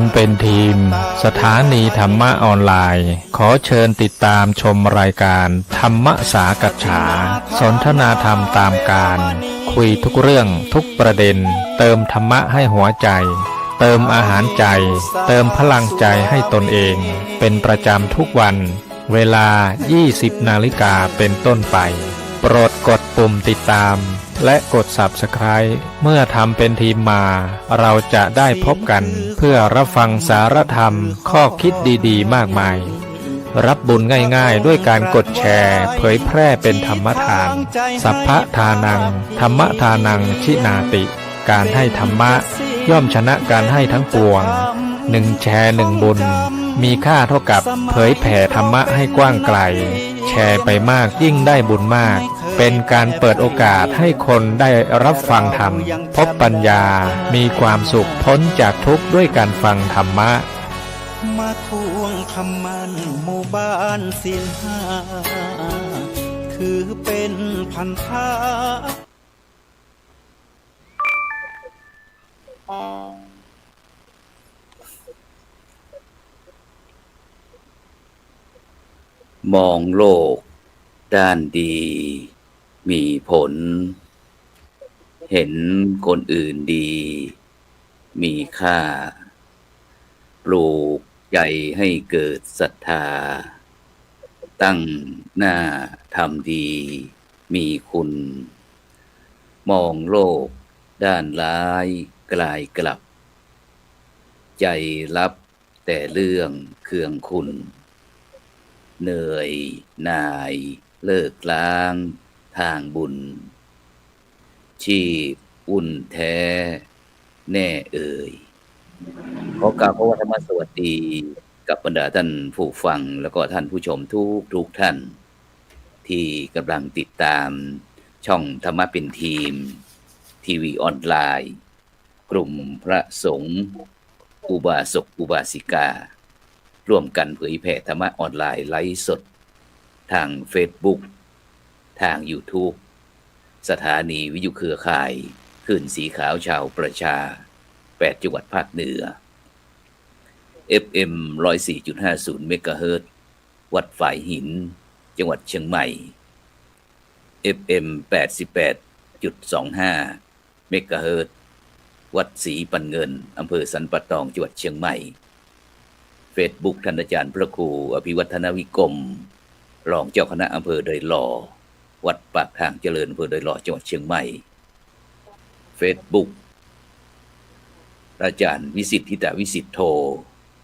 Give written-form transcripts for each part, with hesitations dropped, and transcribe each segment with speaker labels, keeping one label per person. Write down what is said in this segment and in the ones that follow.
Speaker 1: ำเป็นทีมสถานีธรรมะออนไลน์ขอเชิญติดตามชมรายการธรรมสากัจฉาสนทนาธรรมตามการคุยทุกเรื่องทุกประเด็นเติมธรรมะให้หัวใจเติมอาหารใจเติมพลังใจให้ตนเองเป็นประจำทุกวันเวลา 20 นาฬิกาเป็นต้นไปโปรดกดปุ่มติดตามและกด Subscribe เมื่อทำเป็นทีมมาเราจะได้พบกันเพื่อรับฟังสารธรรมข้อคิดดีๆมากมายรับบุญง่ายๆด้วยการกดแชร์เผยแพร่เป็นธรรมทานสัพพะทานังธรรมทานังชินาติการให้ธรรมะย่อมชนะการให้ทั้งปวง1แชร์1บุญมีค่าเท่ากับเผยแผ่ธรรมะให้กว้างไกลแชร์ไปมากยิ่งได้บุญมากเป็นการเปิดโอกาสให้คนได้รับฟังธรรมพบปัญญามีความสุขพ้นจากทุกข์ด้วยการฟังธรรมะ
Speaker 2: มาทวงคำมันหมู่บ้านศีลห้าถือเป็นพันธะ
Speaker 3: มองโลกด้านดีมีผลเห็นคนอื่นดีมีค่าปลูกใจให้เกิดศรัทธาตั้งหน้าทำดีมีคุณมองโลกด้านร้ายกลายกลับใจรับแต่เรื่องเคืองคุณเหนื่อยหน่ายเลิกล้างทางบุญชีพอุ่นแท้แน่เอ่ยขอกราบพระธรรมสวัสดีกับบรรดาท่านผู้ฟังแล้วก็ท่านผู้ชมทุกท่านที่กำลังติดตามช่องธรรมะเป็นทีมทีวีออนไลน์กลุ่มพระสงฆ์อุบาสกอุบาสิการ่วมกันเผยแผ่ธรรมะออนไลน์ไลฟ์สดทาง Facebook ทาง YouTube สถานีวิทยุเครือข่ายคลื่นสีขาวชาวประชา8จังหวัดภาคเหนือ FM 104.50 เมกะเฮิรตซ์วัดฝายหินจังหวัดเชียงใหม่ FM 88.25 เมกะเฮิรตซ์วัดศรีปันเงินอำเภอสันป่าตองจังหวัดเชียงใหม่Facebook ท่านอาจารย์พระครูอภิวัฒนวิกรมรองเจ้าคณะอำเภอดอยหล่อวัดปากทางเจริญอำเภอดอยหล่อจังหวัดเชียงใหม่ Facebook อาจารย์วิสิทธิตวิสิทธโธ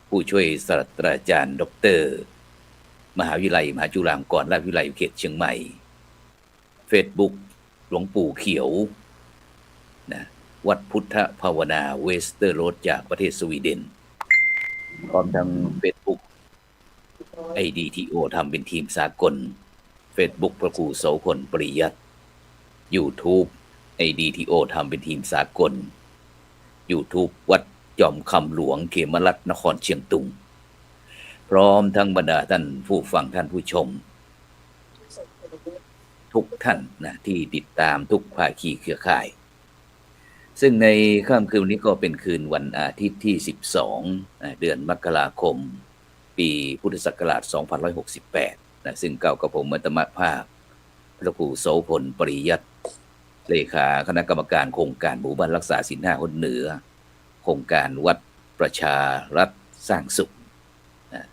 Speaker 3: ผู้ช่วยศาสตราจารย์ดร.มหาวิทยาลัยมหาจุฬาลงกรณราชวิทยาลัยเขตเชียงใหม่ Facebook หลวงปู่เขียวนะวัดพุทธภาวนาเวสเตอร์โรดจากประเทศสวีเดนพร้อมทาง Facebook IDTO ทำเป็นทีมสากล Facebook พระครูโสพลปริยัติ YouTube IDTO ทำเป็นทีมสากล YouTube วัดจอมคำหลวงเขมรัตน์นครเชียงตุงพร้อมทั้งบรรดาท่านผู้ฟังท่านผู้ชมทุกท่านนะที่ติดตามทุกภาคีเครือข่ายซึ่งในค่ำคืนนี้ก็เป็นคืนวันอาทิตย์ที่12เดือนมกราคมปีพุทธศักราช2568นะซึ่งเก่ากับผมอัตมภาพพระครูโสพลปริยัติเลขาคณะกรรมการโครงการหมู่บ้านรักษาศีล5คนเหนือโครงการวัดประชารัฐสร้างสุขนะ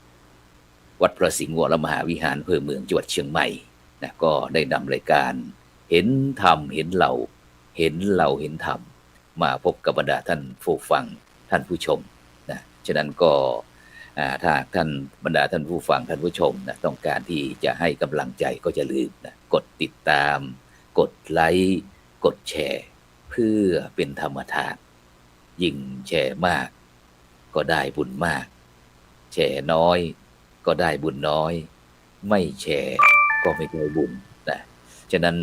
Speaker 3: วัดพระสิงห์วรมหาวิหารอำเภอเมืองจังหวัดเชียงใหม่นะก็ได้นำรายการเห็นธรรมเห็นเราเห็นธรรมมาพบกับบรรดาท่านผู้ฟังท่านผู้ชมนะฉะนั้นก็ถ้าท่านบรรดาท่านผู้ฟังท่านผู้ชมนะต้องการที่จะให้กำลังใจก็จะลืมนะกดติดตามกดไลค์กดแชร์เพื่อเป็นธรรมทานยิ่งแชร์มากก็ได้บุญมากแชร์น้อยก็ได้บุญน้อยไม่แชร์ก็ไม่ได้บุญนะฉะนั้น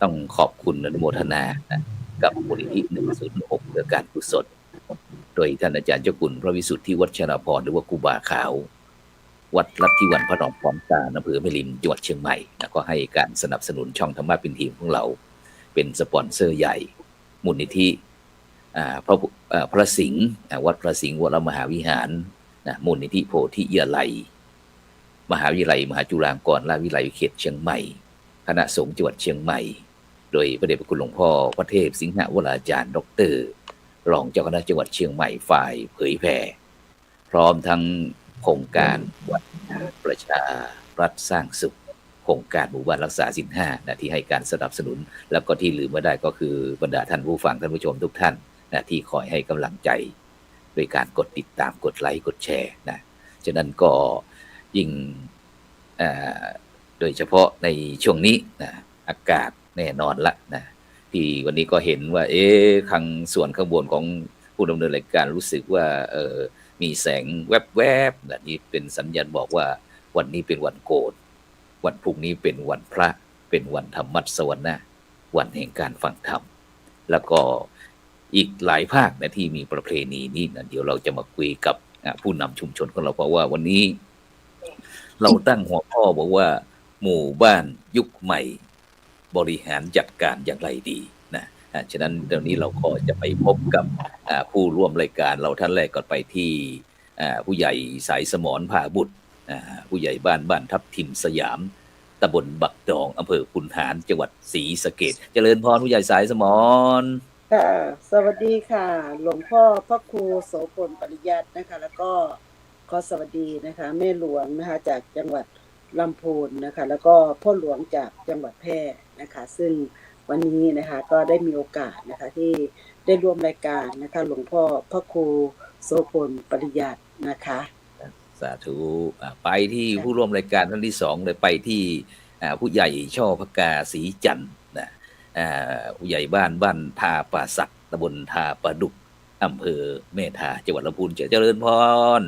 Speaker 3: ต้องขอบคุณอนุโมทนานะกับมูลนิธิ106เพื่อการกุศลโดยท่านอาจารย์เจ้าคุณพระวิสุทธิวัชรพรหรือว่าครูบาขาววัดลัทธิวันพระนอมพร้อมตาอำเภอแม่ริมจังหวัดเชียงใหม่แล้วก็ให้การสนับสนุนช่องธรรมะเป็นทีมของเราเป็นสปอนเซอร์ใหญ่มูลนิธิ พระสิงห์วัดพระสิงห์วรมหาวิหารมูลนิธิโพธิยาลัยมหาวิทยาลัยมหาจุฬาลงกรณราชวิทยาลัยเขตเชียงใหม่คณะสงฆ์จังหวัดเชียงใหม่โดยพระเดชพระคุณหลวงพ่อพระเทพสิงหวราจารย์ดร.รองเจ้าคณะจังหวัดเชียงใหม่ฝ่ายเผยแผ่พร้อมทั้งโครงการวัดประชารัฐสร้างสุขโครงการหมู่บ้านรักษาศีล 5ที่ให้การสนับสนุนแล้วก็ที่ลืมไม่ได้ก็คือบรรดาท่านผู้ฟังท่านผู้ชมทุกท่านที่คอยให้กำลังใจโดยการกดติดตามกดไลค์กดแชร์ฉะนั้นก็ยิ่งโดยเฉพาะในช่วงนี้อากาศแน่นอนละที่วันนี้ก็เห็นว่าข้างส่วนข้างบนของผู้ดำเนินรายการรู้สึกว่ามีแสงแวบๆนี่เป็นสัญญาณบอกว่าวันนี้เป็นวันโกนวันพรุ่งนี้เป็นวันพระเป็นวันธรรมัสวนะวันแห่งการฟังธรรมแล้วก็อีกหลายภาคที่มีประเพณีนี้เดี๋ยวเราจะมาคุยกับผู้นำชุมชนของเราเพราะว่าวันนี้เราตั้งหัวข้อบอกว่าหมู่บ้านยุคใหม่บริหารจัดการอย่างไรดีฉะนั้นเดี๋ยวนี้เราก็จะไปพบกับผู้ร่วมรายการเราท่านแรกก่อนไปที่ผู้ใหญ่สายสมรภาบุตรผู้ใหญ่บ้านทับทิมสยามตำบลบักดองอำเภอขุนหารจังหวัดศรีสะเกษเจริญพรผู้ใหญ่สายสมร
Speaker 4: ค่ะสวัสดีค่ะหลวงพ่อพระครูโสพลปริยัตินะคะแล้วก็ขอสวัสดีนะคะแม่หลวงนะคะจากจังหวัดลำพูนนะคะแล้วก็พ่อหลวงจากจังหวัดแพร่นะคะซึ่งวันนี้นะคะก็ได้มีโอกาสนะคะที่ได้ร่วมรายการนะคะหลวงพ่อพระครูโสพลปริยัตินะคะ
Speaker 3: สาธุไปที่ผู้ร่วมรายการท่านที่สองเลยไปที่ผู้ใหญ่ช่อพกาศรีจันทร์ผู้ใหญ่บ้านทาป่าสักตำบลทาป่าดุกอำเภอแม่ทาจังหวัดลำพูนเจริญพร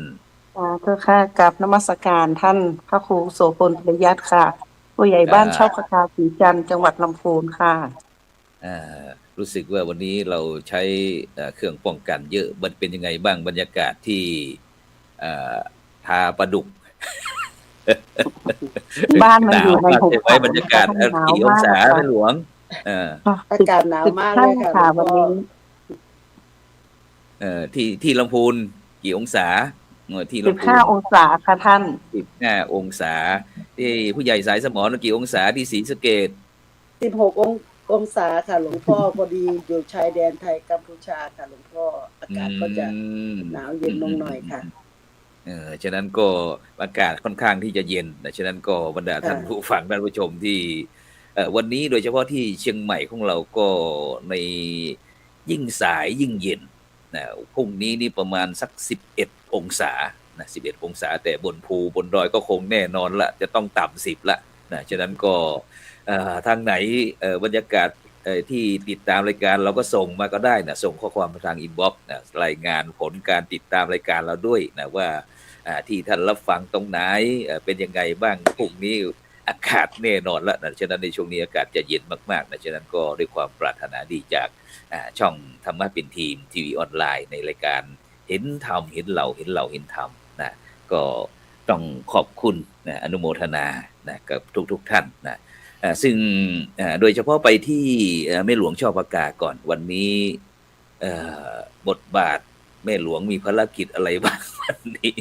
Speaker 4: ค่ะกับนมัสการท่านพระครูโสพลปริยัติค่ะผู้ใหญ่บ้านช่อพกาศรีจันทร์จังหวัดลำพูนค่ะ
Speaker 3: รู้สึกว่าวันนี้เราใช้เครื่องป้องกันเยอะมันเป็นยังไงบ้างบรรยากาศที่ทาป่าดุก
Speaker 4: บ้านมันอยู่ในหุบเขา
Speaker 3: บรรยากาศกี่องศาเป็นหลวง
Speaker 4: อากาศหนาวมากเลยค่ะวันนี้
Speaker 3: ที่ลำพูนกี่องศาที่ลำพูน
Speaker 4: 15 องศาค่ะท่าน
Speaker 3: 15 องศาที่ผู้ใหญ่สายสมรกี่องศาที่ศรีสะเกษ
Speaker 4: 16 องศาค่ะหลวงพ่อพอดีอยู่ชายแดนไทยกัมพูชาค่ะหลวงพ่ออากาศก็จะหนาวเย็นลงหน่อยค่ะ
Speaker 3: ฉะนั้นก็อากาศค่อนข้างที่จะเย็นฉะนั้นก็บรรดาท่านผู้ฟังท่านผู้ชมที่วันนี้โดยเฉพาะที่เชียงใหม่ของเราก็ในยิ่งสายยิ่งเย็นพรุ่งนี้นี่ประมาณสัก11 องศา11 องศาแต่บนภูบนดอยก็คงแน่นอนละจะต้องต่ำ10ละฉะนั้นก็ทางไหนบรรยากาศที่ติดตามรายการเราก็ส่งมาก็ได้ส่งข้อความมาทางอินบ็อกซ์รายงานผลการติดตามรายการเราด้วยว่าที่ท่านรับฟังตรงไหนเป็นยังไงบ้างพรุ่งนี้อากาศแน่นอนแล้วฉะนั้นในช่วงนี้อากาศจะเย็นมากๆฉะนั้นก็ด้วยความปรารถนาดีจากช่องธรรมะเป็นทีมทีวีออนไลน์ในรายการเห็นธรรมเห็นเราเห็นธรรมก็ต้องขอบคุณอนุโมทนากับทุกท่านซึ่งโดยเฉพาะไปที่แม่หลวงช่อพกาก่อนวันนี้บทบาทแม่หลวงมีภารกิจอะไรบ้างวันนี้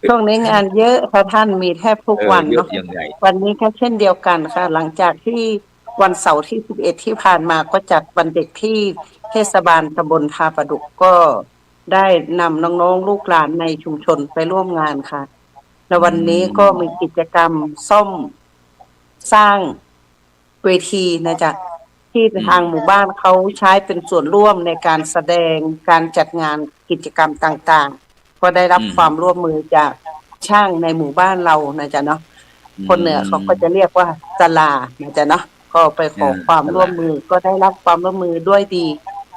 Speaker 4: ช่วงนี้งานเยอะค่ะท่านมีแทบทุกวันเนาะวันนี้ก็เช่นเดียวกันค่ะหลังจากที่วันเสาร์ที่11ที่ผ่านมาก็จัดวันเด็กที่เทศบาลตำบลทาป่าดุกก็ได้นำน้องๆลูกหลานในชุมชนไปร่วมงานค่ะและวันนี้ก็มีกิจกรรมซ่อมสร้างเวทีนะจ๊ะที่ทางหมู่บ้านเขาใช้เป็นส่วนร่วมในการแสดงการจัดงานกิจกรรมต่างๆก็ได้รับความร่วมมือจากช่างในหมู่บ้านเรานะจ๊ะเนาะคนเหนือเขาก็จะเรียกว่าศาลานะจ๊ะเนาะก็ไปขอความร่วมมือก็ได้รับความร่วมมือด้วยดี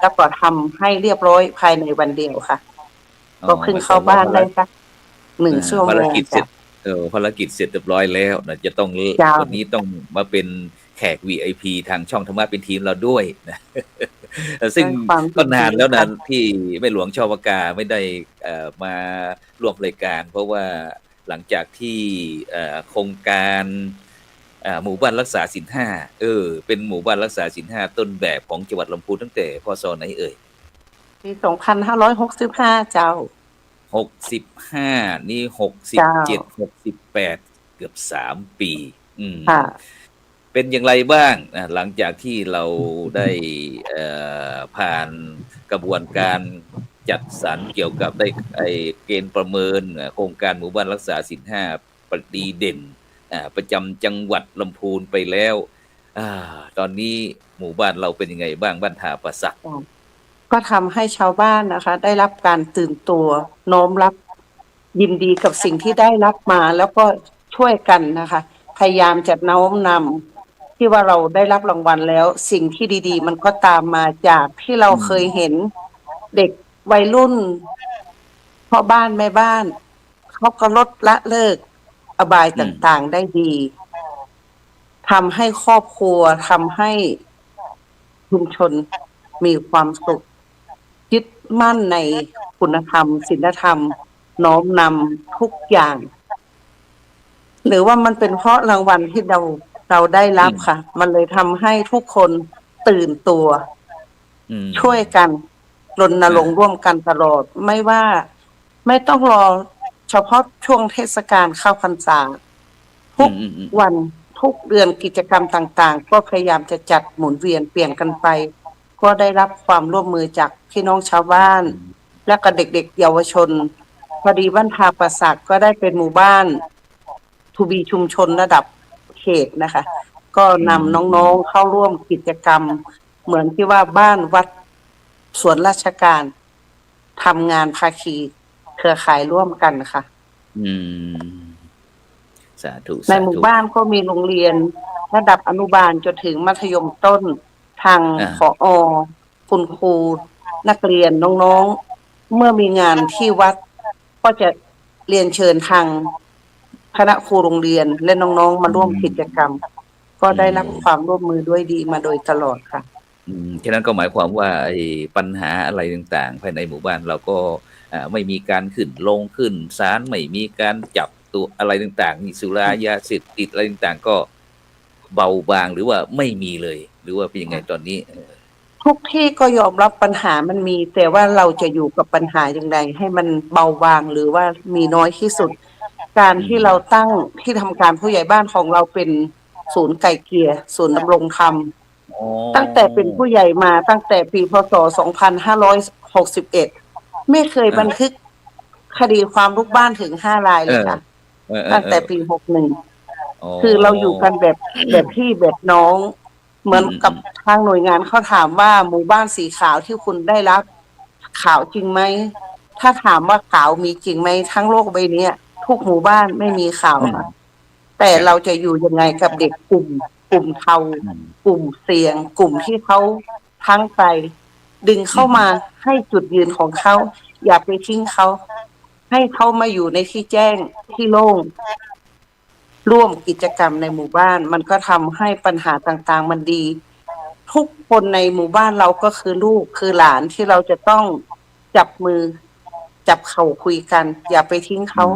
Speaker 4: แล้วก็ทำให้เรียบร้อยภายในวันเดียวค่ะก็ขึ้นเข้าบ้านได้สัก1 ชั่วโมง
Speaker 3: ภารกิจเสร็จเรียบร้อยแล้วจะต้องวันนี้ต้องมาเป็นแขก VIP ทางช่องธรรมะเป็นทีมเราด้วยซึ่งก็นานแล้วนะที่แม่หลวงช่อพกาไม่ได้มาร่วมรายการเพราะว่าหลังจากที่โครงการ หมู่บ้านรักษาศีลห้าเป็นหมู่บ้านรักษาศีลห้าต้นแบบของจังหวัดลำพูนตั้งแต่พ.ศ. ไหนเอ่ย
Speaker 4: ปี2565เจ้า
Speaker 3: 65นี่
Speaker 4: เจ้า
Speaker 3: 67 68เกือบ3 ปี
Speaker 4: ค่ะ
Speaker 3: เป็นอย่างไรบ้างหลังจากที่เราได้ผ่านกระบวนการจัดสรรเกี่ยวกับได้เกณฑ์ประเมินโครงการหมู่บ้านรักษาศีลห้าดีเด่นประจำจังหวัดลำพูนไปแล้วตอนนี้หมู่บ้านเราเป็นยังไงบ้างบ้านท่าประสัก
Speaker 4: ก็ทำให้ชาวบ้านนะคะได้รับการตื่นตัวน้อมรับยินดีกับสิ่งที่ได้รับมาแล้วก็ช่วยกันนะคะพยายามจะน้อมนำที่ว่าเราได้รับรางวัลแล้วสิ่งที่ดีๆมันก็ตามมาจากที่เราเคยเห็นเด็กวัยรุ่นพ่อบ้านแม่บ้านเขาก็ลดละเลิกอบายต่างๆได้ดีทำให้ครอบครัวทำให้ชุมชนมีความสุขยึดมั่นในคุณธรรมศีลธรรมน้อมนำทุกอย่างหรือว่ามันเป็นเพราะรางวัลที่เราได้รับค่ะมันเลยทำให้ทุกคนตื่นตัวช่วยกันรณรงค์ร่วมกันตลอดไม่ต้องรอเฉพาะช่วงเทศกาลเข้าพรรษาทุกวันทุกเดือนกิจกรรมต่างๆก็พยายามจะจัดหมุนเวียนเปลี่ยนกันไปก็ได้รับความร่วมมือจากพี่น้องชาวบ้านและก็เด็กๆเยาวชนพอดีบ้านทาประสักก็ได้เป็นหมู่บ้านทูบีชุมชนระดับเขตนะคะก็นำน้องๆเข้าร่วมกิจกรรมเหมือนที่ว่าบ้านวัดส่วนราชการทำงานภาคีเครือข่ายร่วมกันค่ะ
Speaker 3: สาธุ
Speaker 4: ในหมู่บ้านก็มีโรงเรียนระดับอนุบาลจนถึงมัธยมต้นทางผอ.คุณครูนักเรียนน้องๆเมื่อมีงานที่วัดก็จะเรียนเชิญทางคณะครูโรงเรียนและน้องๆมาร่วมกิจกรรมก็ได้รับความร่วมมือด้วยดีมาโดยตลอดค่ะ
Speaker 3: ฉะนั้นก็หมายความว่าปัญหาอะไรต่างๆภายในหมู่บ้านเราก็ไม่มีการขึ้นลงขึ้นศาลไม่มีการจับตัวอะไรต่างๆนี่สุรายาเสพติดอะไรต่างๆก็เบาบางหรือว่าไม่มีเลยหรือว่าเป็นยังไงตอนนี้
Speaker 4: ทุกที่ก็ยอมรับปัญหามันมีแต่ว่าเราจะอยู่กับปัญหาอย่างไรให้มันเบาบางหรือว่ามีน้อยที่สุดการที่เราตั้งที่ทำการผู้ใหญ่บ้านของเราเป็นศูนย์ไก่เกลี่ยศูนย์ดำรงธรรมตั้งแต่เป็นผู้ใหญ่มาตั้งแต่ปีพ.ศ. 2561ไม่เคยบันทึกคดีความลุกบ้านถึง5 รายเลยค่ะตั้งแต่ปี61คือเราอยู่กันแบบพี่แบบน้องเหมือนกับทางหน่วยงานเขาถามว่าหมู่บ้านสีขาวที่คุณได้รับขาวจริงไหมถ้าถามว่าขาวมีจริงไหมทั้งโลกใบนี้ทุกหมู่บ้านไม่มีขาวค่ะแต่เราจะอยู่ยังไงกับเด็กกลุ่มเทากลุ่มเสี่ยงกลุ่มที่เขาทั้งไปดึงเข้ามาให้จุดยืนของเขาอย่าไปทิ้งเขาให้เขามาอยู่ในที่แจ้งที่โล่งร่วมกิจกรรมในหมู่บ้านมันก็ทำให้ปัญหาต่างๆมันดีทุกคนในหมู่บ้านเราก็คือลูกคือหลานที่เราจะต้องจับมือจับเข่าคุยกันอย่าไปทิ้งเขา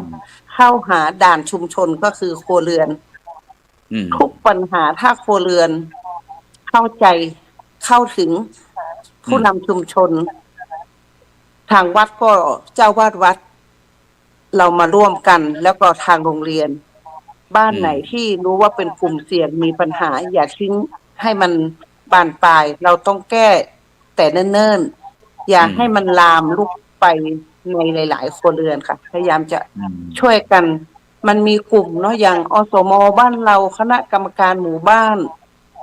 Speaker 4: เข้าหาด่านชุมชนก็คือครัวเรือนทุกปัญหาถ้าครัวเรือนเข้าใจเข้าถึงผู้นำชุมชนทางวัดก็เจ้าวาดวัดเรามาร่วมกันแล้วก็ทางโรงเรียนบ้านไหนที่รู้ว่าเป็นกลุ่มเสี่ยงมีปัญหาอย่าทิ้งให้มันบานปลายเราต้องแก้แต่เนิ่นๆอย่าให้มันลามลุกไปในหลายๆครัวเรือนค่ะพยายามจะช่วยกันมันมีกลุ่มเนาะอย่างอสม.บ้านเราคณะกรรมการหมู่บ้าน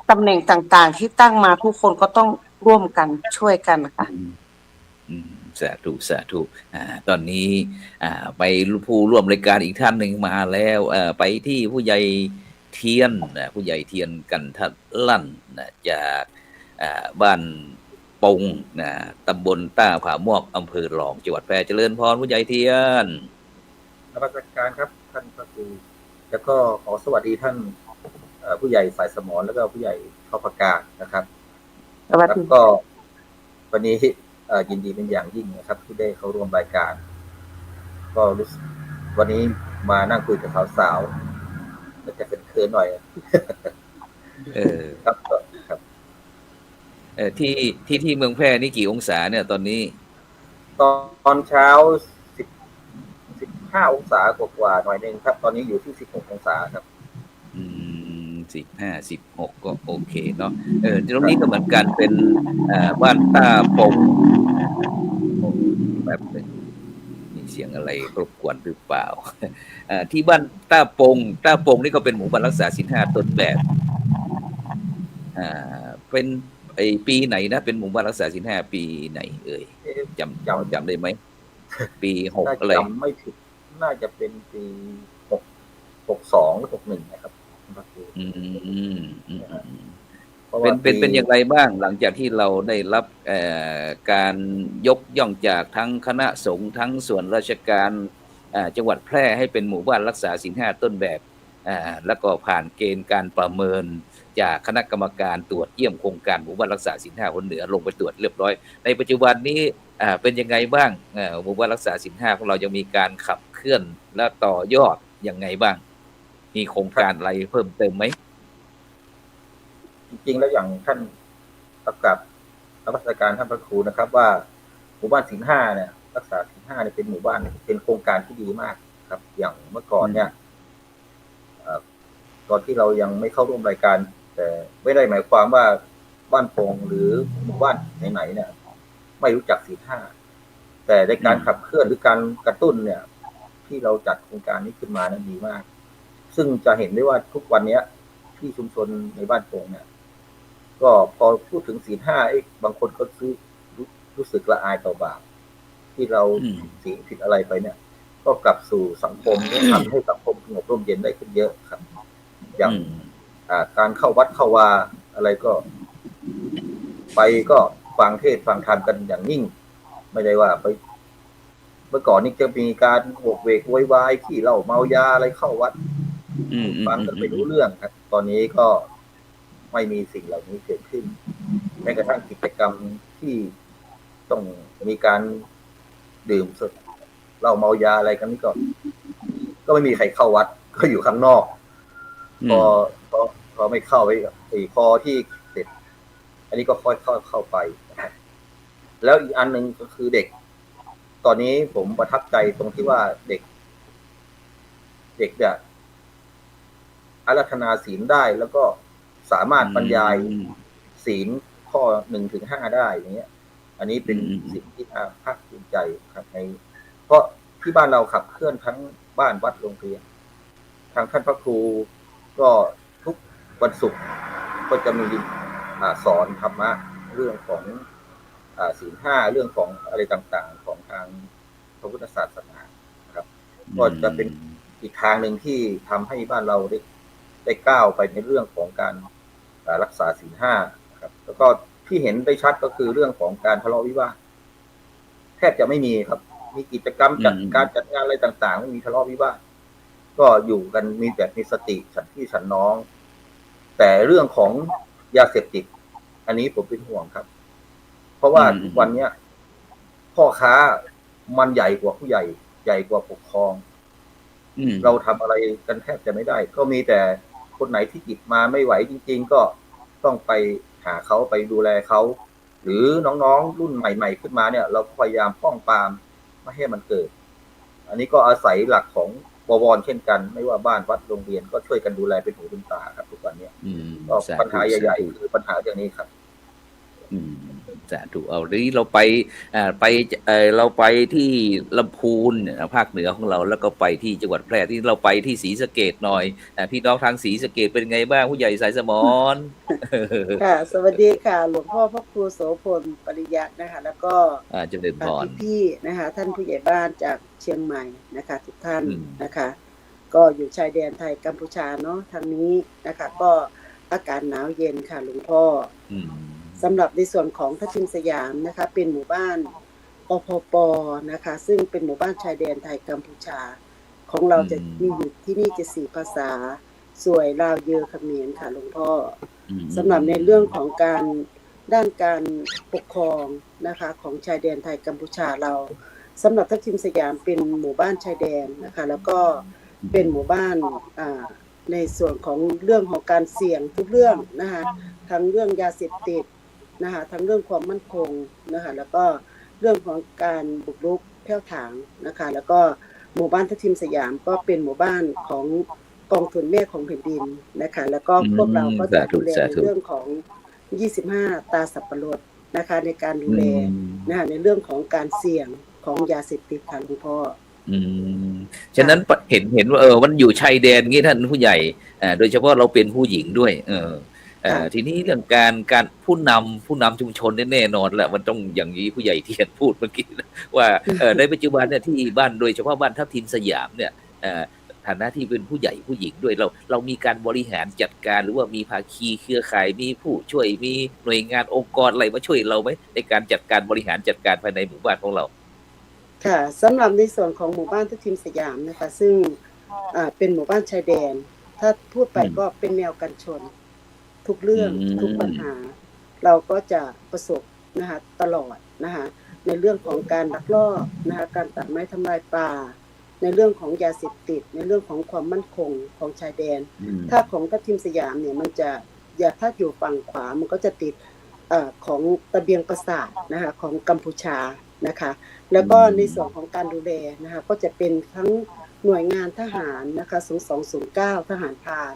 Speaker 4: ตำแหน่งต่างๆที่ตั้งมาทุกคนก็ต้องร่วมกันช่วยกันค่ะ
Speaker 3: สาธุตอนนี้ไปผู้ร่วมรายการอีกท่านหนึ่งมาแล้วไปที่ผู้ใหญ่เทียนผู้ใหญ่เทียนกันทัดลั่นจากบ้านปงตำบลต้าผาหมวกอำเภอหลองจังหวัดแพร่เจริญพรผู้ใหญ่เทียน
Speaker 5: นมัสการครับท่านพระครูแล้วก็ขอสวัสดีท่านผู้ใหญ่ฝ่ายสมรแล้วก็ผู้ใหญ่ข้าพกานะครับแล้วก็วันนี้ยินดีเป็นอย่างยิ่งนะครับที่ได้เข้าร่วมรายการก็วันนี้มานั่งคุยกับสาวๆ มันจะเป็นเคินหน่อยครับครับ
Speaker 3: ที่เมืองแพร่นี่กี่องศาเนี่ยตอนนี้
Speaker 5: ตอนเช้า15 องศากว่าหน่อยนึงครับตอนนี้อยู่ที่16 องศาครับ
Speaker 3: 15-16ก็โอเคเนาะตรงนี้ก็เหมือนกันเป็นบ้านต้าปงแบบนึงมีเสียงอะไรรบกวนหรือเปล่าที่บ้านต้าปงนี่ก็เป็นหมู่บ้านรักษาศีล 5ต้นแบบเป็นปีไหนนะเป็นหมู่บ้านรักษาศีล 5ปีไหนจำได้ไหมปี6อะไร
Speaker 5: จำไม่ผิดน่าจะเป็นปี62หรือ61นะครับ
Speaker 3: เป็นอย่างไรบ้างหลังจากที่เราได้รับการยกย่องจากทั้งคณะสงฆ์ทั้งส่วนราชการจังหวัดแพร่ให้เป็นหมู่บ้านรักษาศีล 5ต้นแบบแล้วก็ผ่านเกณฑ์การประเมินจากคณะกรรมการตรวจเยี่ยมโครงการหมู่บ้านรักษาศีล 5คนเหนือลงไปตรวจเรียบร้อยในปัจจุบันนี้เป็นยังไงบ้างหมู่บ้านรักษาศีล 5ของเรายังมีการขับเคลื่อนและต่อยอดยังไงบ้างมีโครงการอะไรเพิ่มเติมไหม
Speaker 5: จริงๆแล้วอย่างท่านประกาศรับราชการท่านพระครูนะครับว่าหมู่บ้านศีล 5เนี่ยรักษาศีล 5เนี่ยเป็นหมู่บ้านเป็นโครงการที่ดีมากครับอย่างเมื่อก่อนเนี่ยตอนที่เรายังไม่เข้าร่วมรายการแต่ไม่ได้หมายความว่าบ้านโป่งหรือหมู่บ้านไหนๆเนี่ยไม่รู้จักศีล 5แต่ในการขับเคลื่อนหรือการกระตุ้นเนี่ยที่เราจัดโครงการนี้ขึ้นมานั้นดีมากซึ่งจะเห็นได้ว่าทุกวันนี้ที่ชุมชนในบ้านโป่งเนี่ยก็พอพูดถึงศีล 5บางคนก็รู้สึกละอายต่อบาปที่เราศีลผิดอะไรไปเนี่ยก็กลับสู่สังคมและทำให้สังคมสงบร่มเย็นได้ขึ้นเยอะครับอย่างการเข้าวัดเข้าวาอะไรก็ไปก็ฟังเทศน์ฟังธรรมกันอย่างนิ่งไม่ได้ว่าไปเมื่อก่อนนี่จะมีการโวกเวกโวยวายขี้เหล้าเมายาอะไรเข้าวัดฟังกันไม่รู้เรื่องครับตอนนี้ก็ไม่มีสิ่งเหล่านี้เกิดขึ้นแม้กระทั่งกิจกรรมที่ต้องมีการดื่มเหล้าเมายาอะไรกันนี่ก็ไม่มีใครเข้าวัดก็อยู่ข้างนอกพอไม่เข้าไปพอที่เสร็จอันนี้ก็ค่อยเข้าไปแล้วอีกอันหนึ่งก็คือเด็กตอนนี้ผมประทับใจตรงที่ว่าเด็กเนี่ยอาราธนาศีลได้แล้วก็สามารถบรรยายศีลข้อ 1-5 ได้อย่างเงี้ยอันนี้เป็นสิ่งที่ภาคภูมิใจครับในเพราะที่บ้านเราขับเคลื่อนทั้งบ้านวัดโรงเรียนทางท่านพระครูก็ทุกวันศุกร์ก็จะมีสอนธรรมะเรื่องของศีล 5เรื่องของอะไรต่างๆของทางพระพุทธศาสนาครับก็จะเป็นอีกทางหนึ่งที่ทำให้บ้านเราได้ก้าวไปในเรื่องของการรักษาศีล 5ครับแล้วก็ที่เห็นได้ชัดก็คือเรื่องของการทะเลาะวิวาทแทบจะไม่มีครับมีกิจกรรมการจัดงานอะไรต่างๆไม่มีทะเลาะวิวาทก็อยู่กันมีแต่มีสติฉันพี่ฉันน้องแต่เรื่องของยาเสพติดอันนี้ผมเป็นห่วงครับเพราะว่าทุกวันนี้พ่อค้ามันใหญ่กว่าผู้ใหญ่ใหญ่กว่าปกครองเราทำอะไรกันแทบจะไม่ได้ก็มีแต่คนไหนที่จิตมาไม่ไหวจริงๆก็ต้องไปหาเขาไปดูแลเขาหรือน้องๆรุ่นใหม่ๆขึ้นมาเนี่ยเราพยายามป้องปรามไม่ให้มันเกิดอันนี้ก็อาศัยหลักของบวรเช่นกันไม่ว่าบ้านวัดโรงเรียนก็ช่วยกันดูแลเป็นหูเป็นตาครับทุกวันนี้ก็ปัญหาใหญ่ๆคือปัญหาอย่างนี้ครับ
Speaker 3: สาธุเอาทีนี้เราไปเราไปที่ลำพูนภาคเหนือของเราแล้วก็ไปที่จังหวัดแพร่ที่เราไปที่ศรีสะเกษหน่อยพี่น้องทางศรีสะเกษเป็นไงบ้างผู้ใหญ่สายสมร
Speaker 6: ค่ะสวัสดีค่ะหลวงพ่อพระครูโสพลปริยัตินะคะแล้วก็
Speaker 3: เจริญพร
Speaker 6: พี่นะคะท่านผู้ใหญ่บ้านจากเชียงใหม่นะคะทุกท่านนะคะก็อยู่ชายแดนไทยกัมพูชาเนาะทางนี้นะคะก็อากาศหนาวเย็นค่ะหลวงพ่อสำหรับในส่วนของทับทิมสยามนะคะเป็นหมู่บ้านอพปนะคะซึ่งเป็นหมู่บ้านชายแดนไทยกัมพูชาของเราจะมีอยู่ที่นี่จะ4ภาษาสวยลาวเยอเขมรค่ะหลวงพ่อสำหรับในเรื่องของด้านการปกครองนะคะของชายแดนไทยกัมพูชาเราสำหรับทับทิมสยามเป็นหมู่บ้านชายแดนนะคะแล้วก็เป็นหมู่บ้าน ในส่วนของเรื่องของการเสี่ยงทุกเรื่องนะคะทั้งเรื่องยาเสพติดนะคะทั้งเรื่องความมั่นคงนะคะแล้วก็เรื่องของการบุกรุกแผ่วถางนะคะแล้วก็หมู่บ้านทับทิมสยามก็เป็นหมู่บ้านของกองทุนแม่ของแผ่นดินนะคะแล้วก็พวกเราก็จะดูแลในเรื่องของ25ตาสับปะรดนะคะในการดูแลนะคะในเรื่องของการเสี่ยงของยาเสพติดค่ะหลวงพ่อ
Speaker 3: ฉะนั้นเห็นว่ามันอยู่ชายแดนงี้ท่านผู้ใหญ่โดยเฉพาะเราเป็นผู้หญิงด้วยทีนี้เรื่องการผู้นำชุมชนแน่นอนแหละมันต้องอย่างนี้ผู้ใหญ่เทียนพูดเมื่อกี้ว่าในปัจจุบันเนี่ยที่บ้านโดยเฉพาะบ้านทับทิมสยามเนี่ยฐานะที่เป็นผู้ใหญ่ผู้หญิงด้วยเรามีการบริหารจัดการหรือว่ามีภาคีเครือข่ายมีผู้ช่วยมีหน่วยงานองค์กรอะไรมาช่วยเราไหมในการจัดการบริหารจัดการภายในหมู่บ้านของเรา
Speaker 6: ค่ะสำหรับในส่วนของหมู่บ้านทับทิมสยามนะคะซึ่งเป็นหมู่บ้านชายแดนถ้าพูดไปก็เป็นแนวกันชนทุกเรื่องทุกปัญหาเราก็จะประสบนะคะตลอดนะคะในเรื่องของการลักลอบนะคะการตัดไม้ทำลายป่าในเรื่องของยาเสพติดในเรื่องของความมั่นคงของชายแดนถ้าของทับทิมสยามเนี่ยมันจะถ้าอยู่ฝั่งขวามันก็จะติดของตะเบียงปราสาทนะคะของกัมพูชานะคะแล้วก็ในส่วนของการดูแลนะคะก็จะเป็นทั้งหน่วยงานทหารนะคะ0209ทหารพราน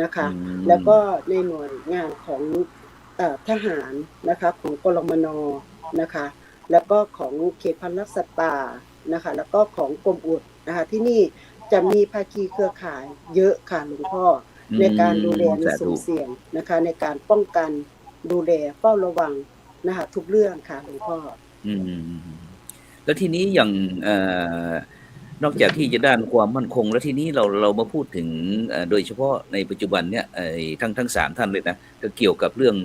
Speaker 6: นะคะแล้วก็ในหน่วยงานของทหารนะคะของกรมน.นะคะแล้วก็ของเขตพันธุ์สัตว์ป่านะคะแล้วก็ของกรมอุทนะคะที่นี่จะมีภาคีเครือข่ายเยอะค่ะหลวงพ่อในการดูแลในสุ่มเสี่ยงนะคะในการป้องกันดูแลเฝ้าระวังนะคะทุกเรื่องค่ะหลวงพ่อ
Speaker 3: แล้วทีนี้อย่างนอกจากที่จะด้านความมั่นคงแล้วทีนี้เรามาพูดถึงโดยเฉพาะในปัจจุบันเนี่ยทั้ง3ท่านเลยนะก็เกี่ยวกับเรื่อง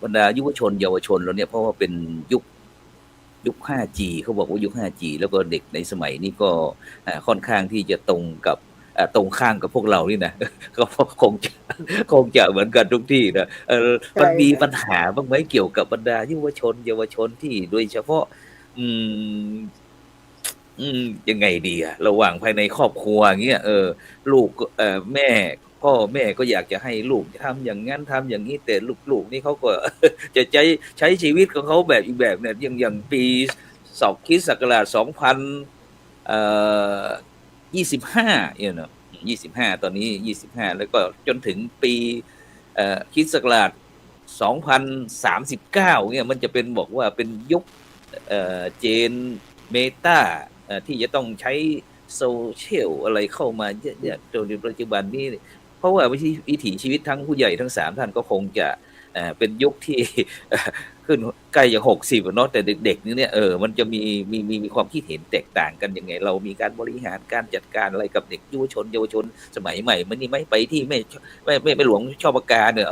Speaker 3: บรรดายุวชนเยาวชนเราเนี่ยเพราะว่าเป็นยุค 5G เขาบอกว่ายุค 5G แล้วก็เด็กในสมัยนี้ก็ค่อนข้างที่จะตรงข้างกับพวกเรานี่นะก็คงจะเหมือนกันทุกที่นะมันมีปัญหาบ้างไหมเกี่ยวกับบรรดายุวชนเยาวชนที่โดยเฉพาะยังไงดีอะระหว่างภายในครอบครัวอย่างเงี้ยลูกพ่อแม่ก็อยากจะให้ลูกทำอย่างนั้นทำอย่างนี้แต่ลูกนี่เขาก็จะใช้ชีวิตของเขาแบบอีกแบบเนี่ยอย่างปีคริสต์ศักราช2025เนาะ25ตอนนี้25แล้วก็จนถึงปีคริสต์ศักราช2039เนี่ยมันจะเป็นบอกว่าเป็นยุคเจนเมตาที่จะต้องใช้โซเชียลอะไรเข้ามาเยอะๆจนในปัจจุบันนี้เพราะว่าวิถีชีวิตทั้งผู้ใหญ่ทั้ง3ท่านก็คงจะเป็นยุคที่ขึ้นใกล้จะ60เนาะแต่เด็กๆนี่เนี่ยมันจะมีความคิดเห็นแตกต่างกันยังไงเรามีการบริหารการจัดการอะไรกับเด็กเยาวชนสมัยใหม่มันนี่ไม่ไปที่ไม่หลวงชอบปากกาเนี่ย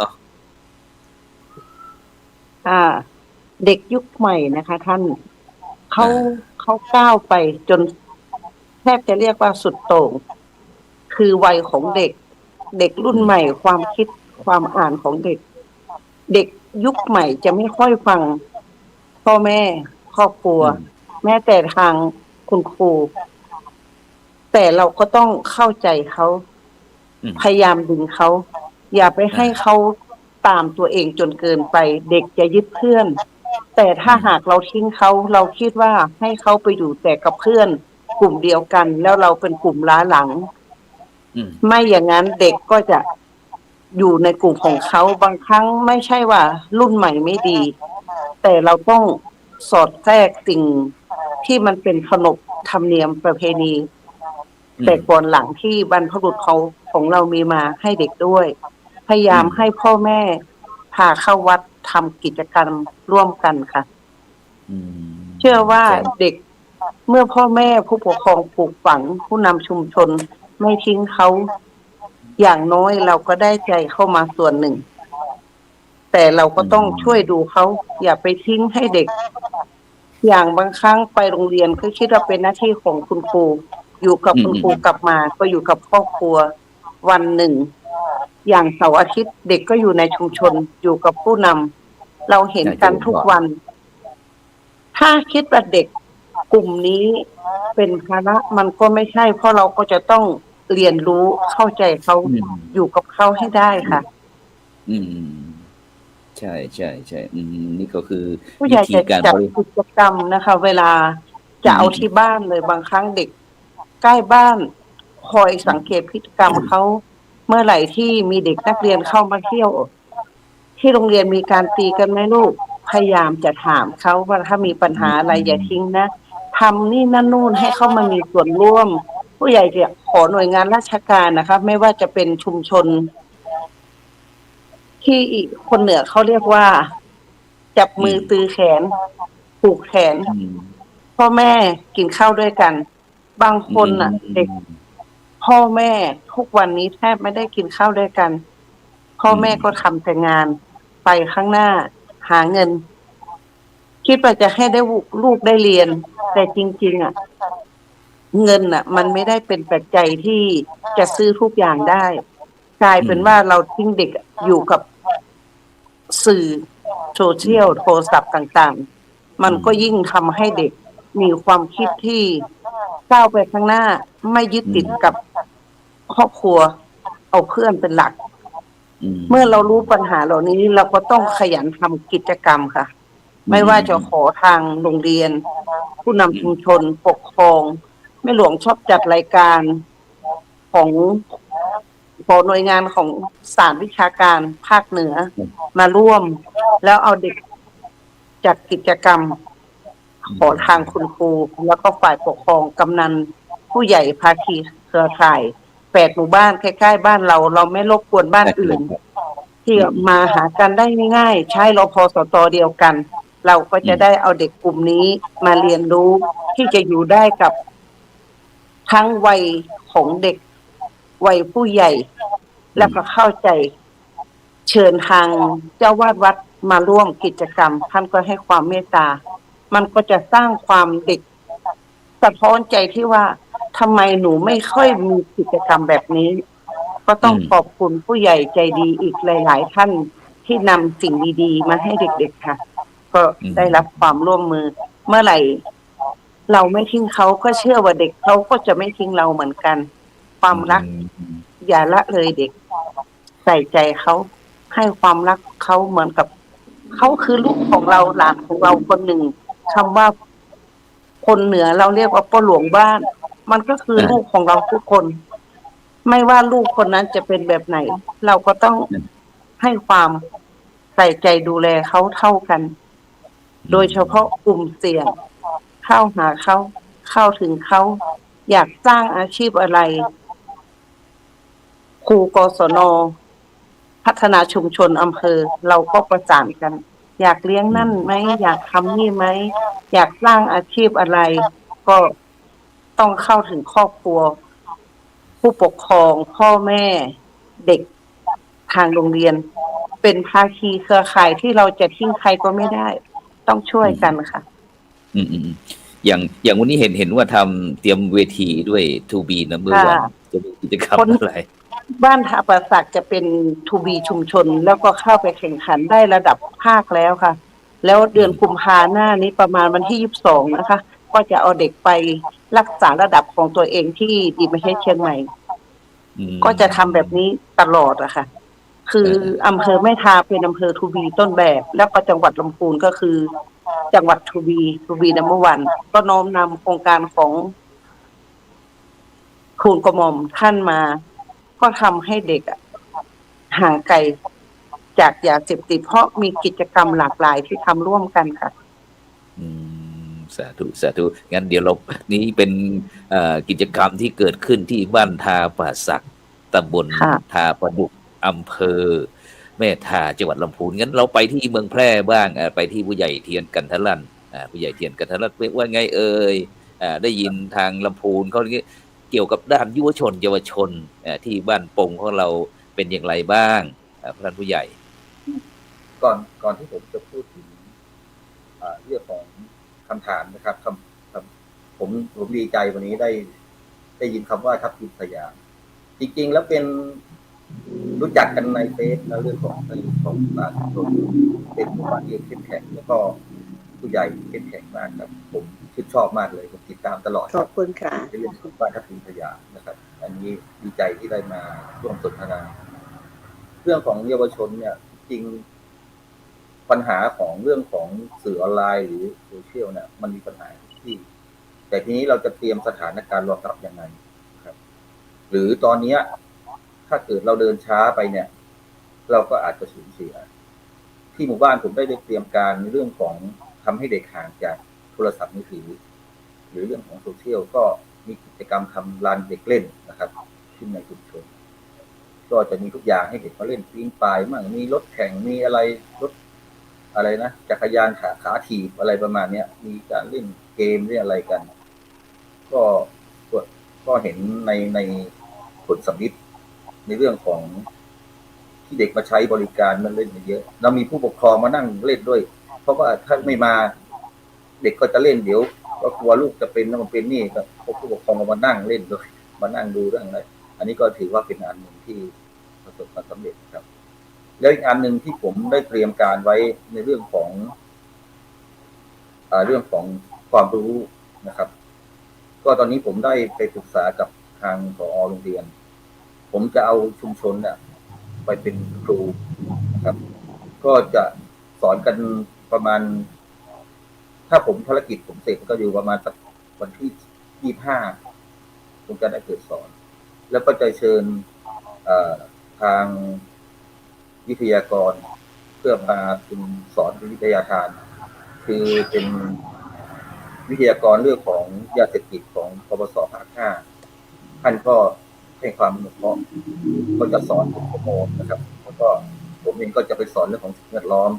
Speaker 4: เด็กยุคใหม่นะคะท่านเขาก้าวไปจนแทบจะเรียกว่าสุดโต่งคือวัยของเด็กรุ่นใหม่ความคิดความอ่านของเด็กยุคใหม่จะไม่ค่อยฟังพ่อแม่ครอบครัวแม้แต่ทางคุณครูแต่เราก็ต้องเข้าใจเขาพยายามดึงเขาอย่าไปให้เขาตามตัวเองจนเกินไปเด็กจะยึดเพื่อนแต่ถ้าหากเราทิ้งเขาเราคิดว่าให้เขาไปอยู่แต่กับเพื่อนกลุ่มเดียวกันแล้วเราเป็นกลุ่มล้าหลังไม่อย่างนั้นเด็กก็จะอยู่ในกลุ่มของเขาบางครั้งไม่ใช่ว่ารุ่นใหม่ไม่ดีแต่เราต้องสอดแทรกสิ่งที่มันเป็นขนบธรรมเนียมประเพณีแต่ก่อนหลังที่บรรพบุรุษของเรามีมาให้เด็กด้วยพยายามให้พ่อแม่พาเข้าวัดทำกิจกรรมร่วมกันค่ะเชื่อว่าเด็กเมื่อพ่อแม่ผู้ปกครองปลูกฝังผู้นำชุมชนไม่ทิ้งเขาอย่างน้อยเราก็ได้ใจเข้ามาส่วนหนึ่งแต่เราก็ต้องช่วยดูเขาอย่าไปทิ้งให้เด็กอย่างบางครั้งไปโรงเรียนก็คิดว่าเป็นหน้าที่ของคุณครูอยู่กับคุณครูกลับมาก็อยู่กับครอบครัววันหนึ่งอย่างเสาร์อาทิตย์เด็กก็อยู่ในชุมชนอยู่กับผู้นำเราเห็นกันทุกวันถ้าคิดว่าเด็กกลุ่มนี้เป็นภาระมันก็ไม่ใช่เพราะเราก็จะต้อง เรียนรู้เข้าใจเขาอยู่กับเขาให้ได้ค่ะ
Speaker 3: ใช่ใช่ใช่นี่ก็คือ
Speaker 4: ผู้ใหญ่จะจัดกิจกรรมนะคะ เวลาจะเอาที่บ้านเลยบางครั้งเด็กใกล้บ้านคอยสังเกตพฤติกรรมเขาเมื่อไหร่ที่มีเด็กนักเรียนเข้ามาเที่ยวที่โรงเรียนมีการตีกันไหมลูกพยายามจะถามเขาว่าถ้ามีปัญหาอะไรอย่าทิ้งนะทำนี่นั่นนู่นให้เขามามีส่วนร่วมผู้ใหญ่จะขอหน่วยงานราชการนะคะไม่ว่าจะเป็นชุมชนที่คนเหนือเขาเรียกว่าจับมือตือแขนผูกแขนพ่อแม่กินข้าวด้วยกันบางคนน่ะเด็กพ่อแม่ทุกวันนี้แทบไม่ได้กินข้าวด้วยกันพ่อแม่ก็ทำแต่งานไปข้างหน้าหาเงินคิดว่าจะให้ได้ลูกได้เรียนแต่จริงๆอ่ะเงินอ่ะมันไม่ได้เป็นปัจจัยที่จะซื้อทุกอย่างได้กลายเป็นว่าเราทิ้งเด็กอยู่กับสื่อโซเชียลโทรศัพท์ต่างๆมันก็ยิ่งทำให้เด็กมีความคิดที่ก้าวไปข้างหน้าไม่ยึดติดกับครอบครัวเอาเพื่อนเป็นหลักเมื่อเรารู้ปัญหาเหล่านี้เราก็ต้องขยันทำกิจกรรมค่ะไม่ว่าจะขอทางโรงเรียนผู้นำชุมชนปกครองแม่หลวงชอบจัดรายการของหน่วยงานของศาลวิชาการภาคเหนือมาร่วมแล้วเอาเด็กจัดกิจกรรมขอทางคุณครูแล้วก็ฝ่ายปกครองกำนันผู้ใหญ่ภาคีเครือข่าย8 หมู่บ้านใกล้ๆบ้านเราไม่รบกวนบ้านอื่นที่มาหากันได้ง่ายๆใช้รพสตเดียวกันเราก็จะได้เอาเด็กกลุ่มนี้มาเรียนรู้ที่จะอยู่ได้กับทั้งวัยของเด็กวัยผู้ใหญ่แล้วก็เข้าใจเชิญทางเจ้าวาดวัดมาร่วมกิจกรรมท่านก็ให้ความเมตตามันก็จะสร้างความเด็กสะท้อนใจที่ว่าทำไมหนูไม่ค่อยมีกิจกรรมแบบนี้ก็ต้องขอบคุณผู้ใหญ่ใจดีอีกหลายๆท่านที่นำสิ่งดีๆมาให้เด็กๆค่ะก็ได้รับความร่วมมือเมื่อไหร่เราไม่ทิ้งเขาก็เชื่อว่าเด็กเขาก็จะไม่ทิ้งเราเหมือนกันความรักอย่าละเลยเด็กใส่ใจเขาให้ความรักเขาเหมือนกับเขาคือลูกของเราหลานของเราคนหนึ่งคำว่าคนเหนือเราเรียกว่าพ่อหลวงบ้านมันก็คือลูกของเราทุกคนไม่ว่าลูกคนนั้นจะเป็นแบบไหนเราก็ต้องให้ความใส่ใจดูแลเขาเท่ากันโดยเฉพาะกลุ่มเสี่ยงเข้าหาเขาเข้าถึงเขาอยากสร้างอาชีพอะไรครูกศน.พัฒนาชุมชนอำเภอเราก็ประสานกันอยากเลี้ยงนั่นไหมอยากทำนี่ไหมอยากสร้างอาชีพอะไรก็ต้องเข้าถึงครอบครัวผู้ปกครองพ่อแม่เด็กทางโรงเรียนเป็นภาคีเครือข่ายที่เราจะทิ้งใครก็ไม่ได้ต้องช่วยกันค่ะ
Speaker 3: อย่างวันนี้เห็นว่าทำเตรียมเวทีด้วย To Be Number One จะมีกิจกรรมอะไร
Speaker 4: บ้านท่าประสักจะเป็น To Be ชุมชนแล้วก็เข้าไปแข่งขันได้ระดับภาคแล้วค่ะแล้วเดือนกุมภาหน้านี้ประมาณวันที่22นะคะก็จะเอาเด็กไปรักษาระดับของตัวเองที่ดีมาให้เชียงใหม่ก็จะทำแบบนี้ตลอดอะค่ะคืออำเภอแม่ทาเป็นอำเภอ To Be ต้นแบบแล้วก็จังหวัดลำพูนก็คือจังหวัด To Be Number One ก็น้อมนำโครงการของทูลกระหม่อมท่านมาก็ทำให้เด็กห่างไกลจากยาเสพติดเพราะมีกิจกรรมหลากหลายที่ทำร่วมกันค่ะ
Speaker 3: สาธุงั้นเดี๋ยวเรานี้เป็นกิจกรรมที่เกิดขึ้นที่บ้านทาป่าสักตำบลทาประดุกอำเภอแม่ทาจังหวัดลำพูนงั้นเราไปที่เมืองแพร่บ้างไปที่ผู้ใหญ่เทียนกันทลันผู้ใหญ่เทียนกันทลันว่าไงได้ยินทางลำพูนเขาเกี่ยวกับด้านยุวชนเยาวชนที่บ้านปงของเราเป็นอย่างไรบ้างท่านผู้ใหญ่
Speaker 5: ก่อนที่ผมจะพูดถึงเรื่องของคำถามนะครับผมดีใจวันนี้ได้ยินคำว่าทัพทิมสยามจริงๆแล้วเป็นรู้จักกันในเฟซแล้วเรื่องของการเป็นผู้บาดเจ็บเข้มแข็งแล้วก็ผู้ใหญ่เข้มแข็งมากครับผมชื่นชอบมากเลยผมติดตามตลอด
Speaker 6: ขอบคุณค่ะ
Speaker 5: เรื่องของบ้านทัพทิมสยามนะครับ อันนี้ดีใจที่ได้มาร่วมสนทนาเรื่องของเยาวชนเนี่ยจริงปัญหาของเรื่องของสื่อออนไลน์หรือโซเชียลเนี่ยมันมีปัญหาที่แต่ทีนี้เราจะเตรียมสถานการณ์รองรับยังไงครับหรือตอนนี้ถ้าเกิดเราเดินช้าไปเนี่ยเราก็อาจจะสูญเสียที่หมู่บ้านผมได้เตรียมการในเรื่องของทำให้เด็กห่างจากโทรศัพท์มือถือหรือเรื่องของโซเชียลก็มีกิจกรรมทำลานเด็กเล่นนะครับขึ้นในชุมชนก็จะมีทุกอย่างให้เด็กมาเล่นปีนป่ายมั่งมีรถแข่งมีอะไรรถอะไรนะจักรยานขาถีบอะไรประมาณเนี้ยมีการเล่นเกมเรื่องอะไรกันก็เห็นในผลสำลิดในเรื่องของที่เด็กมาใช้บริการมันเล่นเยอะเรามีผู้ปกครองมานั่งเล่นด้วยเพราะว่าถ้าไม่มาเด็กก็จะเล่นเดี๋ยวก็กลัวลูกจะเป็นนั่นมันเป็นนี่ก็ผู้ปกครองมานั่งเล่นด้วยมานั่งดูเรื่องอะไรอันนี้ก็ถือว่าเป็นงานหนึ่งที่ประสบความสำเร็จครับแล้วอีกอันหนึ่งที่ผมได้เตรียมการไว้ในเรื่องของความรู้นะครับก็ตอนนี้ผมได้ไปปรึกษากับทางผอ.โรงเรียนผมจะเอาชุมชนเนี่ยไปเป็นครูนะครับก็จะสอนกันประมาณถ้าผมภารกิจผมเสร็จก็อยู่ประมาณสักวันที่25ผมจะได้เกิดสอนแล้วก็จะเชิญทางวิทยากรเพื่อมาเป็นสอนวิทยาทานคือเป็นวิทยากรเรื่องของยาเสพติดของปปส.ภาค 5ท่านก็ให้ความอนุเคราะห์ก็จะสอนเป็นชั่วโมงนะครับแล้วก็ผมเองก็จะไปสอนเรื่องของสิ่งแวดล้อม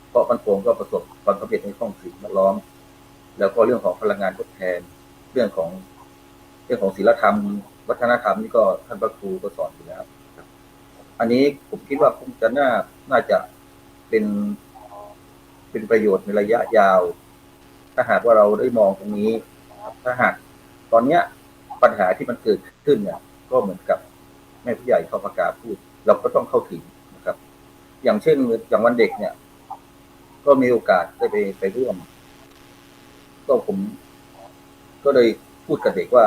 Speaker 5: เพราะบ้านโป่งก็ประสบความสำเร็จในข้องสิ่งแวดล้อมแล้วก็เรื่องของพลังงานทดแทนเรื่องของศีลธรรมวัฒนธรรมนี่ก็ท่านพระครูก็สอนอยู่แล้วอันนี้ผมคิดว่าคงจะน่าจะเป็นประโยชน์ในระยะยาวถ้าหากว่าเราได้มองตรงนี้ถ้าหากตอนเนี้ยปัญหาที่มันเกิดขึ้นเนี่ยก็เหมือนกับแม่ผู้ใหญ่เขาประกาศพูดเราก็ต้องเข้าถึงนะครับอย่างเช่นอย่างวันเด็กเนี่ยก็มีโอกาสได้ไปร่วมก็ผมก็เลยพูดกับเด็กว่า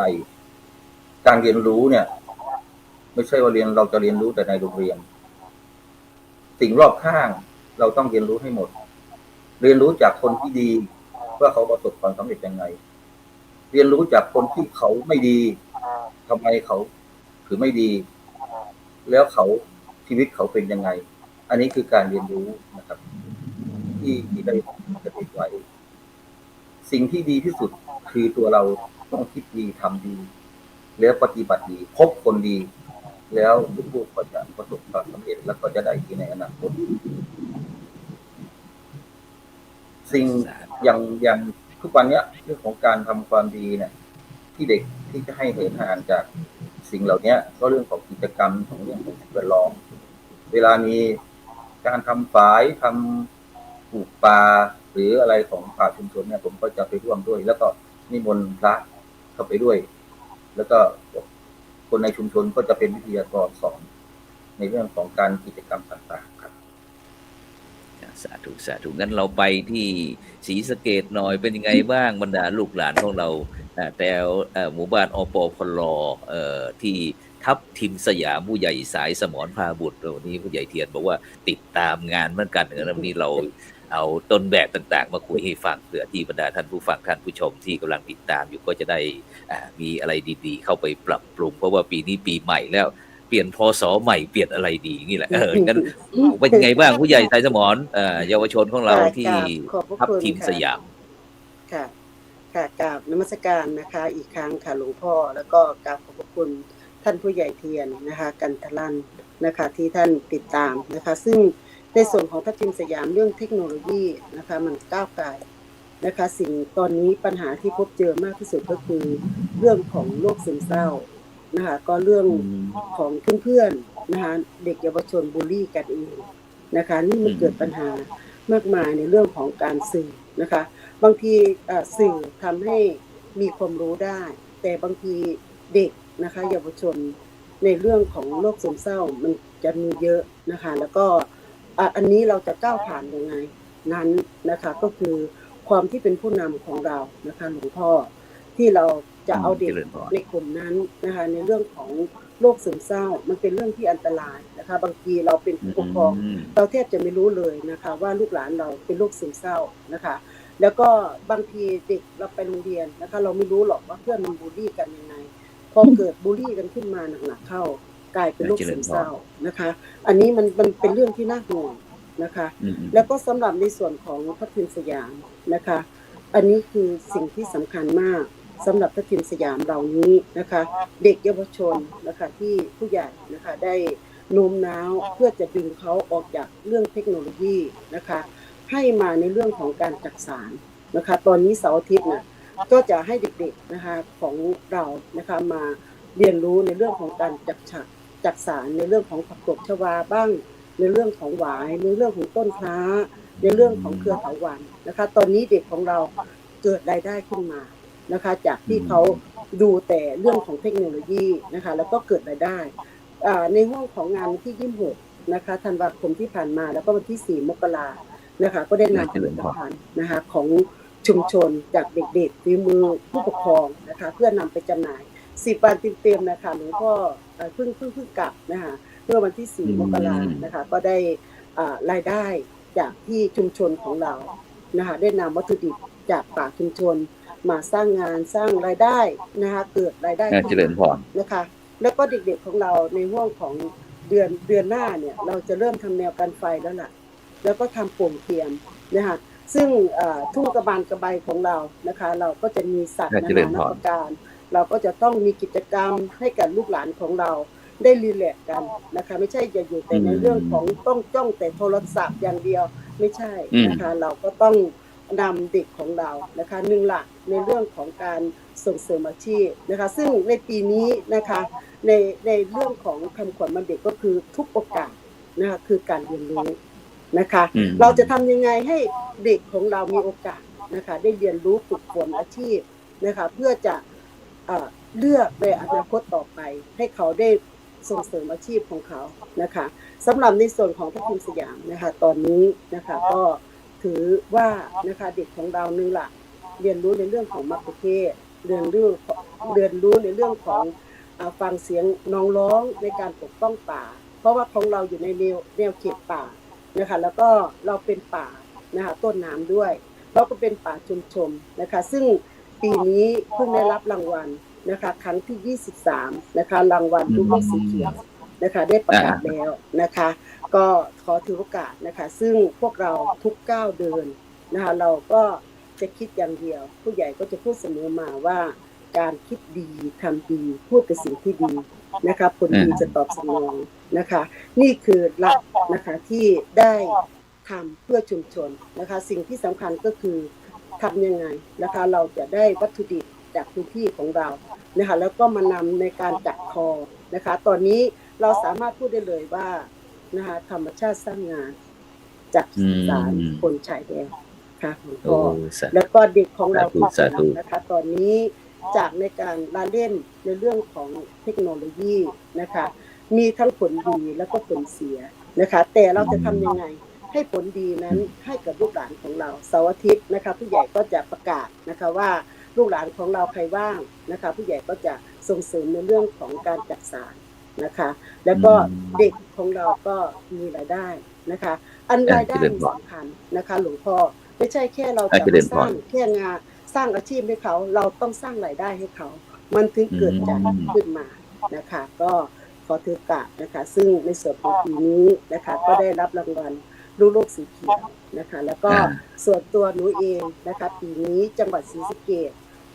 Speaker 5: การเรียนรู้เนี่ยไม่ใช่ว่าเราจะเรียนรู้แต่ในโรงเรียนสิ่งรอบข้างเราต้องเรียนรู้ให้หมดเรียนรู้จากคนที่ดีว่าเขาประสบความสำเร็จยังไงเรียนรู้จากคนที่เขาไม่ดีทำไมเขาถือไม่ดีแล้วชีวิตเขาเป็นยังไงอันนี้คือการเรียนรู้นะครับที่ได้กระติกไว้สิ่งที่ดีที่สุดคือตัวเราต้องคิดดีทำดีแล้วปฏิบัติดีพบคนดีแล้วลูกๆก็จะประสบความสำเร็จแล้วก็จะได้ดีในอนาคตสิ่งอย่างทุกวันนี้เรื่องของการทำความดีเนี่ยที่เด็กที่จะให้เหินห่างจากสิ่งเหล่านี้ก็เรื่องของกิจกรรมของเรื่องของสิ่งแวดล้อมเวลามีการทำฝายทำปลูกป่าหรืออะไรของป่าชุมชนเนี่ยผมก็จะไปร่วมด้วยแล้วก็นิมนต์พระเข้าไปด้วยแล้วก็คนในชุมชนก็จะเป็นวิทยากรสอนในเรื่องของการกิจกรรมต่างๆครับ
Speaker 3: สาธุงั้นเราไปที่ศรีสะเกษหน่อยเป็นยังไงบ้างบรรดาลูกหลานของเราแต่หมู่บ้านอปพลที่ทับทิมสยามผู้ใหญ่สายสมรพาบุตรวันนี้ผู้ใหญ่เทียนบอกว่าติดตามงานเหมือนกันวันนี้เราเอาต้นแบบต่างๆมาคุยให้ฟังเผื่อที่บรรดาท่านผู้ฟังท่านผู้ชมที่กำลังติดตามอยู่ก็จะได้มีอะไรดีๆเข้าไปปรับปรุงเพราะว่าปีนี้ปีใหม่แล้วเปลี่ยนพศใหม่เปลี่ยนอะไรดีนี่แหละงั้นเป็นไงบ้างผู้ใหญ่สายสมรเยาวชนของเราที่ทับทิมสยาม
Speaker 6: ค่ะกราบนมัสการนะคะอีกครั้งค่ะหลวงพ่อแล้วก็กราบขอบพระคุณท่านผู้ใหญ่เทียนนะคะกันทลันนะคะที่ท่านติดตามนะคะซึ่งในส่วนของทับทิมสยามเรื่องเทคโนโลยีนะคะมันก้าวไกลนะคะสิ่งตอนนี้ปัญหาที่พบเจอมากที่สุดก็คือเรื่องของโรคซึมเศร้านะคะก็เรื่องของเพื่อนๆนะคะเด็กเยาวชนบูลลี่กันเองนะคะนี่มันเกิดปัญหามากมายในเรื่องของการสื่อนะคะบางทีสื่อทำให้มีความรู้ได้แต่บางทีเด็กนะคะเยาวชนในเรื่องของโรคซึมเศร้ามันจะมีเยอะนะคะแล้วก็อันนี้เราจะก้าวผ่านยังไงนั้นนะคะก็คือความที่เป็นผู้นำของเรานะคะหลวงพ่อที่เรา จะเอาเด็กในกลุ่มนั้นนะคะในเรื่องของโรคซึมเศร้ามันเป็นเรื่องที่อันตรายนะคะบางทีเราเป็นผู้ปกครองเราแทบจะไม่รู้เลยนะคะว่าลูกหลานเราเป็นโรคซึมเศร้านะคะแล้วก็บางทีเด็กเราไปโรงเรียนนะคะเราไม่รู้หรอกว่าเพื่อนมันบูลลี่กันยังไงพอเกิดบูลลี่กันขึ้นมาหนักๆเข้ากลายเป็นโรคซึมเศร้านะคะอันนี้มันเป็นเรื่องที่น่าห่วงนะคะแล้วก็สำหรับในส่วนของทัพทิมสยามนะคะอันนี้คือสิ่งที่สำคัญมากสำหรับทัพทิมสยามเหล่านี้นะคะเด็กเยาวชนนะคะที่ผู้ใหญ่นะคะได้โน้มน้าวเพื่อจะดึงเขาออกจากเรื่องเทคโนโลยีนะคะให้มาในเรื่องของการจักสานนะคะตอนนี้เสาร์อาทิตย์นะก็จะให้เด็กๆนะคะของเรานะคะมาเรียนรู้ในเรื่องของการจักสานในเรื่องของผักตบชวาบ้างในเรื่องของหวายในเรื่องของต้นคล้าในเรื่องของเครือเถาวัลย์นะคะตอนนี้เด็กของเราเกิดรายได้ขึ้นมานะคะจากที่เขาดูแต่เรื่องของเทคโนโลยีนะคะแล้วก็เกิดรายได้ในห้องของงานวันที่26นะคะธันวาคมที่ผ่านมาแล้วก็วันที่4 มกรานะคะก็ได้นำผลิตภัณฑ์นะคะของชุมชนจากเด็กๆฝีมือผู้ปกครองนะคะเพื่อนำไปจำหน่าย10 วันเต็มๆนะคะหลวงพ่อเพิ่งกลับนะคะเมื่อวันที่4 มกรานะคะก็ได้รายได้จากที่ชุมชนของเรานะคะได้นำวัตถุดิบจากป่าชุมชนมาสร้างงานสร้างรายได้นะคะเกิดรายได้เจริญพรนะคะแล้วก็เด็กๆของเราในห่วงของเดือนหน้าเนี่ยเราจะเริ่มทำแนวกันไฟแล้วล่ะแล้วก็ทำโป่งเทียมนะคะซึ่งทุ่งกระบาลกระใบของเรานะคะเราก็จะมีสัตว์นานานักประการเราก็จะต้องมีกิจกรรมให้กับลูกหลานของเราได้รีแลกซ์กันนะคะไม่ใช่จะอยู่แต่ในเรื่องของต้องจ้องแต่โทรศัพท์อย่างเดียวไม่ใช่นะคะเราก็ต้องนำเด็กของเรานะคะหนึ่งหลักในเรื่องของการส่งเสริมอาชีพนะคะซึ่งในปีนี้นะคะในเรื่องของคำขวัญวันเด็กก็คือทุกโอกาสนะคะคือการเรียนรู้นะคะเราจะทำยังไงให้เด็กของเรามีโอกาสนะคะได้เรียนรู้ฝึกฝนอาชีพนะคะเพื่อจะเลือกในอนาคตต่อไปให้เขาได้ส่งเสริมอาชีพของเขานะคะสำหรับในส่วนของทัพทิมสยามนะคะตอนนี้นะคะก็ถือว่านะคะเด็กของเราหนึ่งหลักเรียนรู้ในเรื่องของมัคคุเทศก์เรียนรู้ในเรื่องของฟังเสียงน้องร้องในการปกป้องป่าเพราะว่าของเราอยู่ในแนวเขตป่านะคะแล้วก็เราเป็นป่านะคะต้นน้ำด้วยเราก็เป็นป่าชุมชนนะคะซึ่งปีนี้เพิ่งได้รับรางวัลนะคะครั้งที่23นะคะรางวัลลูกไม้สีเขียวนะคะได้ประกาศแล้วนะคะก็ขอถือโอกาสนะคะซึ่งพวกเราทุกก้าวเดินนะคะเราก็จะคิดอย่างเดียวผู้ใหญ่ก็จะพูดเสมอมาว่าการคิดดีทำดีพูดแต่สิ่งที่ดีนะคะผลดีจะตอบสนองนะคะนี่คือหลักนะคะที่ได้ทำเพื่อชุมชนนะคะสิ่งที่สำคัญก็คือทำยังไงนะคะเราจะได้วัตถุดิบจากพื้นที่ของเรานะคะแล้วก็มานำในการจัดคอนะคะตอนนี้เราสามารถพูดได้เลยว่านะคะธรรมชาติสร้างงานจากสารคนชายแดนค่ะก็แล้วก็เด็กของเราทุกคนนะคะตอนนี้จากในการเล่นในเรื่องของเทคโนโลยีนะคะมีทั้งผลดีแล้วก็ผลเสียนะคะแต่เราจะทำยังไงให้ผลดีนั้นให้กับลูกหลานของเราเสาร์อาทิตย์นะคะผู้ใหญ่ก็จะประกาศนะคะว่าลูกหลานของเราใครว่างนะคะผู้ใหญ่ก็จะส่งเสริมในเรื่องของการจัดสรรนะคะแล้วก็เด็กของเราก็มีรายได้นะคะอันรายได้สำคัญนะคะหลวงพ่อไม่ใช่แค่เราจะมาสร้างแค่งานสร้างอาชีพให้เขาเราต้องสร้างรายได้ให้เขามันถึงเกิดจากขึ้นมานะคะก็ขอถือโอกาสนะคะซึ่งในส่วนของปีนี้นะคะก็ได้รับรางวัลลูกโลกสีเขียวนะคะแล้วก็ส่วนตัวหนูเองนะคะปีนี้จังหวัดศรีสะเกษ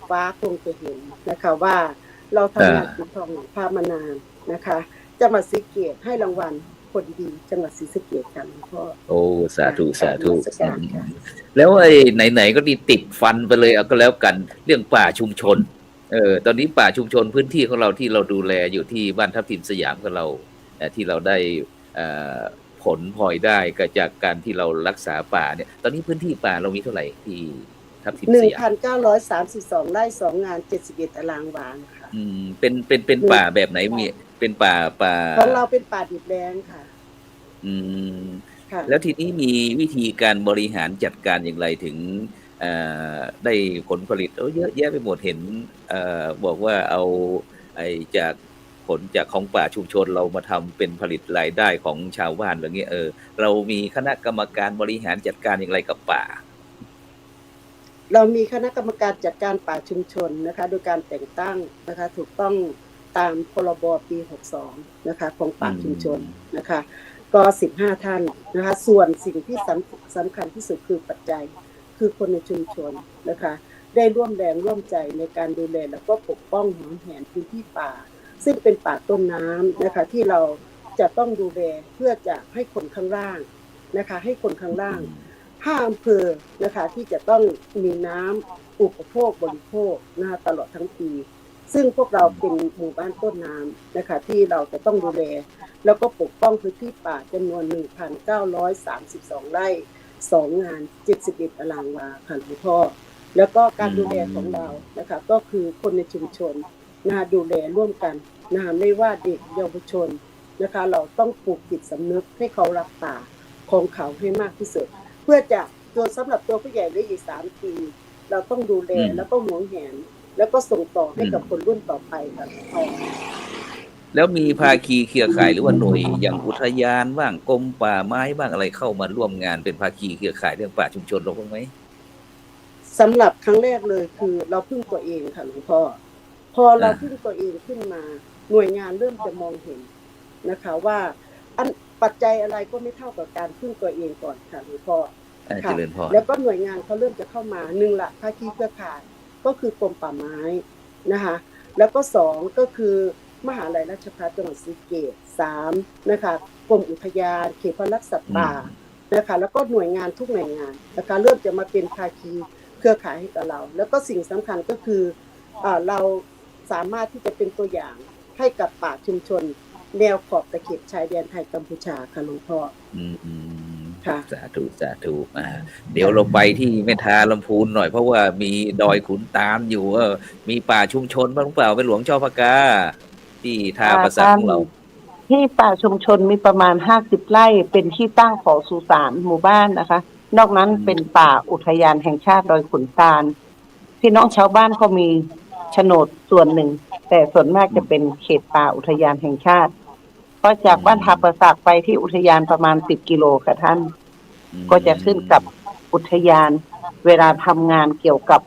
Speaker 6: ฟ้าคงจะเห็นนะคะว่าเราทำงานปิดทองหลังพระมานานนะคะจังหวัดศรีสะเกษให้รางวัลคนดีจังหวัดศรีสะเกษกันพ่อ
Speaker 3: โอ้สาธุสาธุแล้วไอ้ไหนๆก็ติดฟันไปเลยเอาก็แล้วกันเรื่องป่าชุมชนตอนนี้ป่าชุมชนพื้นที่ของเราที่เราดูแลอยู่ที่บ้านทับทิมสยามของเราที่เราได้ผลพลอยได้ก็จากการที่เรารักษาป่าเนี่ยตอนนี้พื้นที่ป่าเรามีเท่าไหร่ที่ทับทิมสยาม
Speaker 6: 1,932 ไร่ 2 งาน 71 ตารางวาค่ะ
Speaker 3: เป็นป่าแบบไหนมีเป็นป่า
Speaker 6: ของเราเป็นป่าดิบแล้งค่ะ
Speaker 3: แล้วทีนี้มีวิธีการบริหารจัดการอย่างไรถึง ได้ผลผลิตเยอะแยะไปหมดเห็นบอกว่าเอาจากผลจากของป่าชุมชนเรามาทำเป็นผลิตรายได้ของชาวบ้านแบบนี้เรามีคณะกรรมการบริหารจัดการอย่างไรกับป่า
Speaker 6: เรามีคณะกรรมการจัดการป่าชุมชนนะคะโดยการแต่งตั้งนะคะถูกต้องตามพรบปี62นะคะของป่าชุมชนนะคะก็15ท่านนะคะส่วนสิ่งที่สำคัญที่สุดคือปัจจัยคือคนในชุมชนนะคะได้ร่วมแรงร่วมใจในการดูแลแล้วก็ปกป้องหวงแหนพื้นที่ป่าซึ่งเป็นป่าต้นน้ำนะคะที่เราจะต้องดูแลเพื่อจะให้คนข้างล่างนะคะให้คนข้างล่าง5อำเภอนะคะที่จะต้องมีน้ำอุปโภคบริโภคนะคะตลอดทั้งปีซึ่งพวกเราเป็นหมู่บ้านต้นน้ำนะคะที่เราจะต้องดูแลแล้วก็ปกป้องพื้นที่ป่าจำนวน 1,932 ไร่2 งาน71 ตารางวาค่ะหลวงพ่อแล้วก็การดูแลของเรานะคะก็คือคนในชุมชนนะคะดูแลร่วมกันนะคะไม่ว่าเด็กเยาวชนนะคะเราต้องปลูกจิตสำนึกให้เขารักป่าของเขาให้มากที่สุดเพื่อจะตัวสำหรับตัวผู้ใหญ่ได้อีก3 ปีเราต้องดูแลแล้วก็หวงแหนแล้วก็ส่งต่อให้กับคนรุ่นต่อไปค่ะ
Speaker 3: แล้วมีภาคีเครือข่ายหรือว่าหน่วยอย่างอุทยานบ้างกรมป่าไม้บ้างอะไรเข้ามาร่วมงานเป็นภาคีเครือข่ายเรื่องป่าชุมชนเราบ้างไหม
Speaker 6: สำหรับครั้งแรกเลยคือเราพึ่งตัวเองค่ะหลวงพ่อพอเราพึ่งตัวเองขึ้นมาหน่วยงานเริ่มจะมองเห็นนะคะว่าปัจจัยอะไรก็ไม่เท่ากับการพึ่งตัวเองก่อนค่ะหลวงพ่อค่ะแล้วก็หน่วยงานเขาเริ่มจะเข้ามา1ละภาคีเครือข่ายก็คือกรมป่าไม้นะคะแล้วก็2ก็คือมหาวิทยาลัยราชภัฏจังหวัดศรีสะเกษ3นะคะกรมอุทยานเขตพระราชสัตว์ป่านะคะแล้วก็หน่วยงานทุกหน่วยงานนะคะเริ่มจะมาเป็นภาคีเครือข่ายให้กับเราแล้วก็สิ่งสำคัญก็คือเราสามารถที่จะเป็นตัวอย่างให้กับป่าชุมชนแนวขอบตะเข็บชายแดนไทยกัมพูชาค่ะหลวงพ่อค่ะ
Speaker 3: สาธุเดี๋ยวเราไปที่แม่ทาลำพูนหน่อยเพราะว่ามีดอยขุนตาลอยู่มีป่าชุมชนบ้างหรือเปล่าเป็นหลวงช่อพระกาที่ท่าประสักของเรา
Speaker 4: ที่ป่าชุมชนมีประมาณ50 ไร่เป็นที่ตั้งของสุสานหมู่บ้านนะคะนอกนั้นเป็นป่าอุทยานแห่งชาติดอยขุนตาลพี่น้องชาวบ้านเขามีโฉนดส่วนหนึ่งแต่ส่วนมากจะเป็นเขตป่าอุทยานแห่งชาติก็จากบ้านท่าประสักไปที่อุทยานประมาณ10 กิโลค่ะท่านก็จะขึ้นกับอุทยานเวลาทำงานเกี่ยวกับ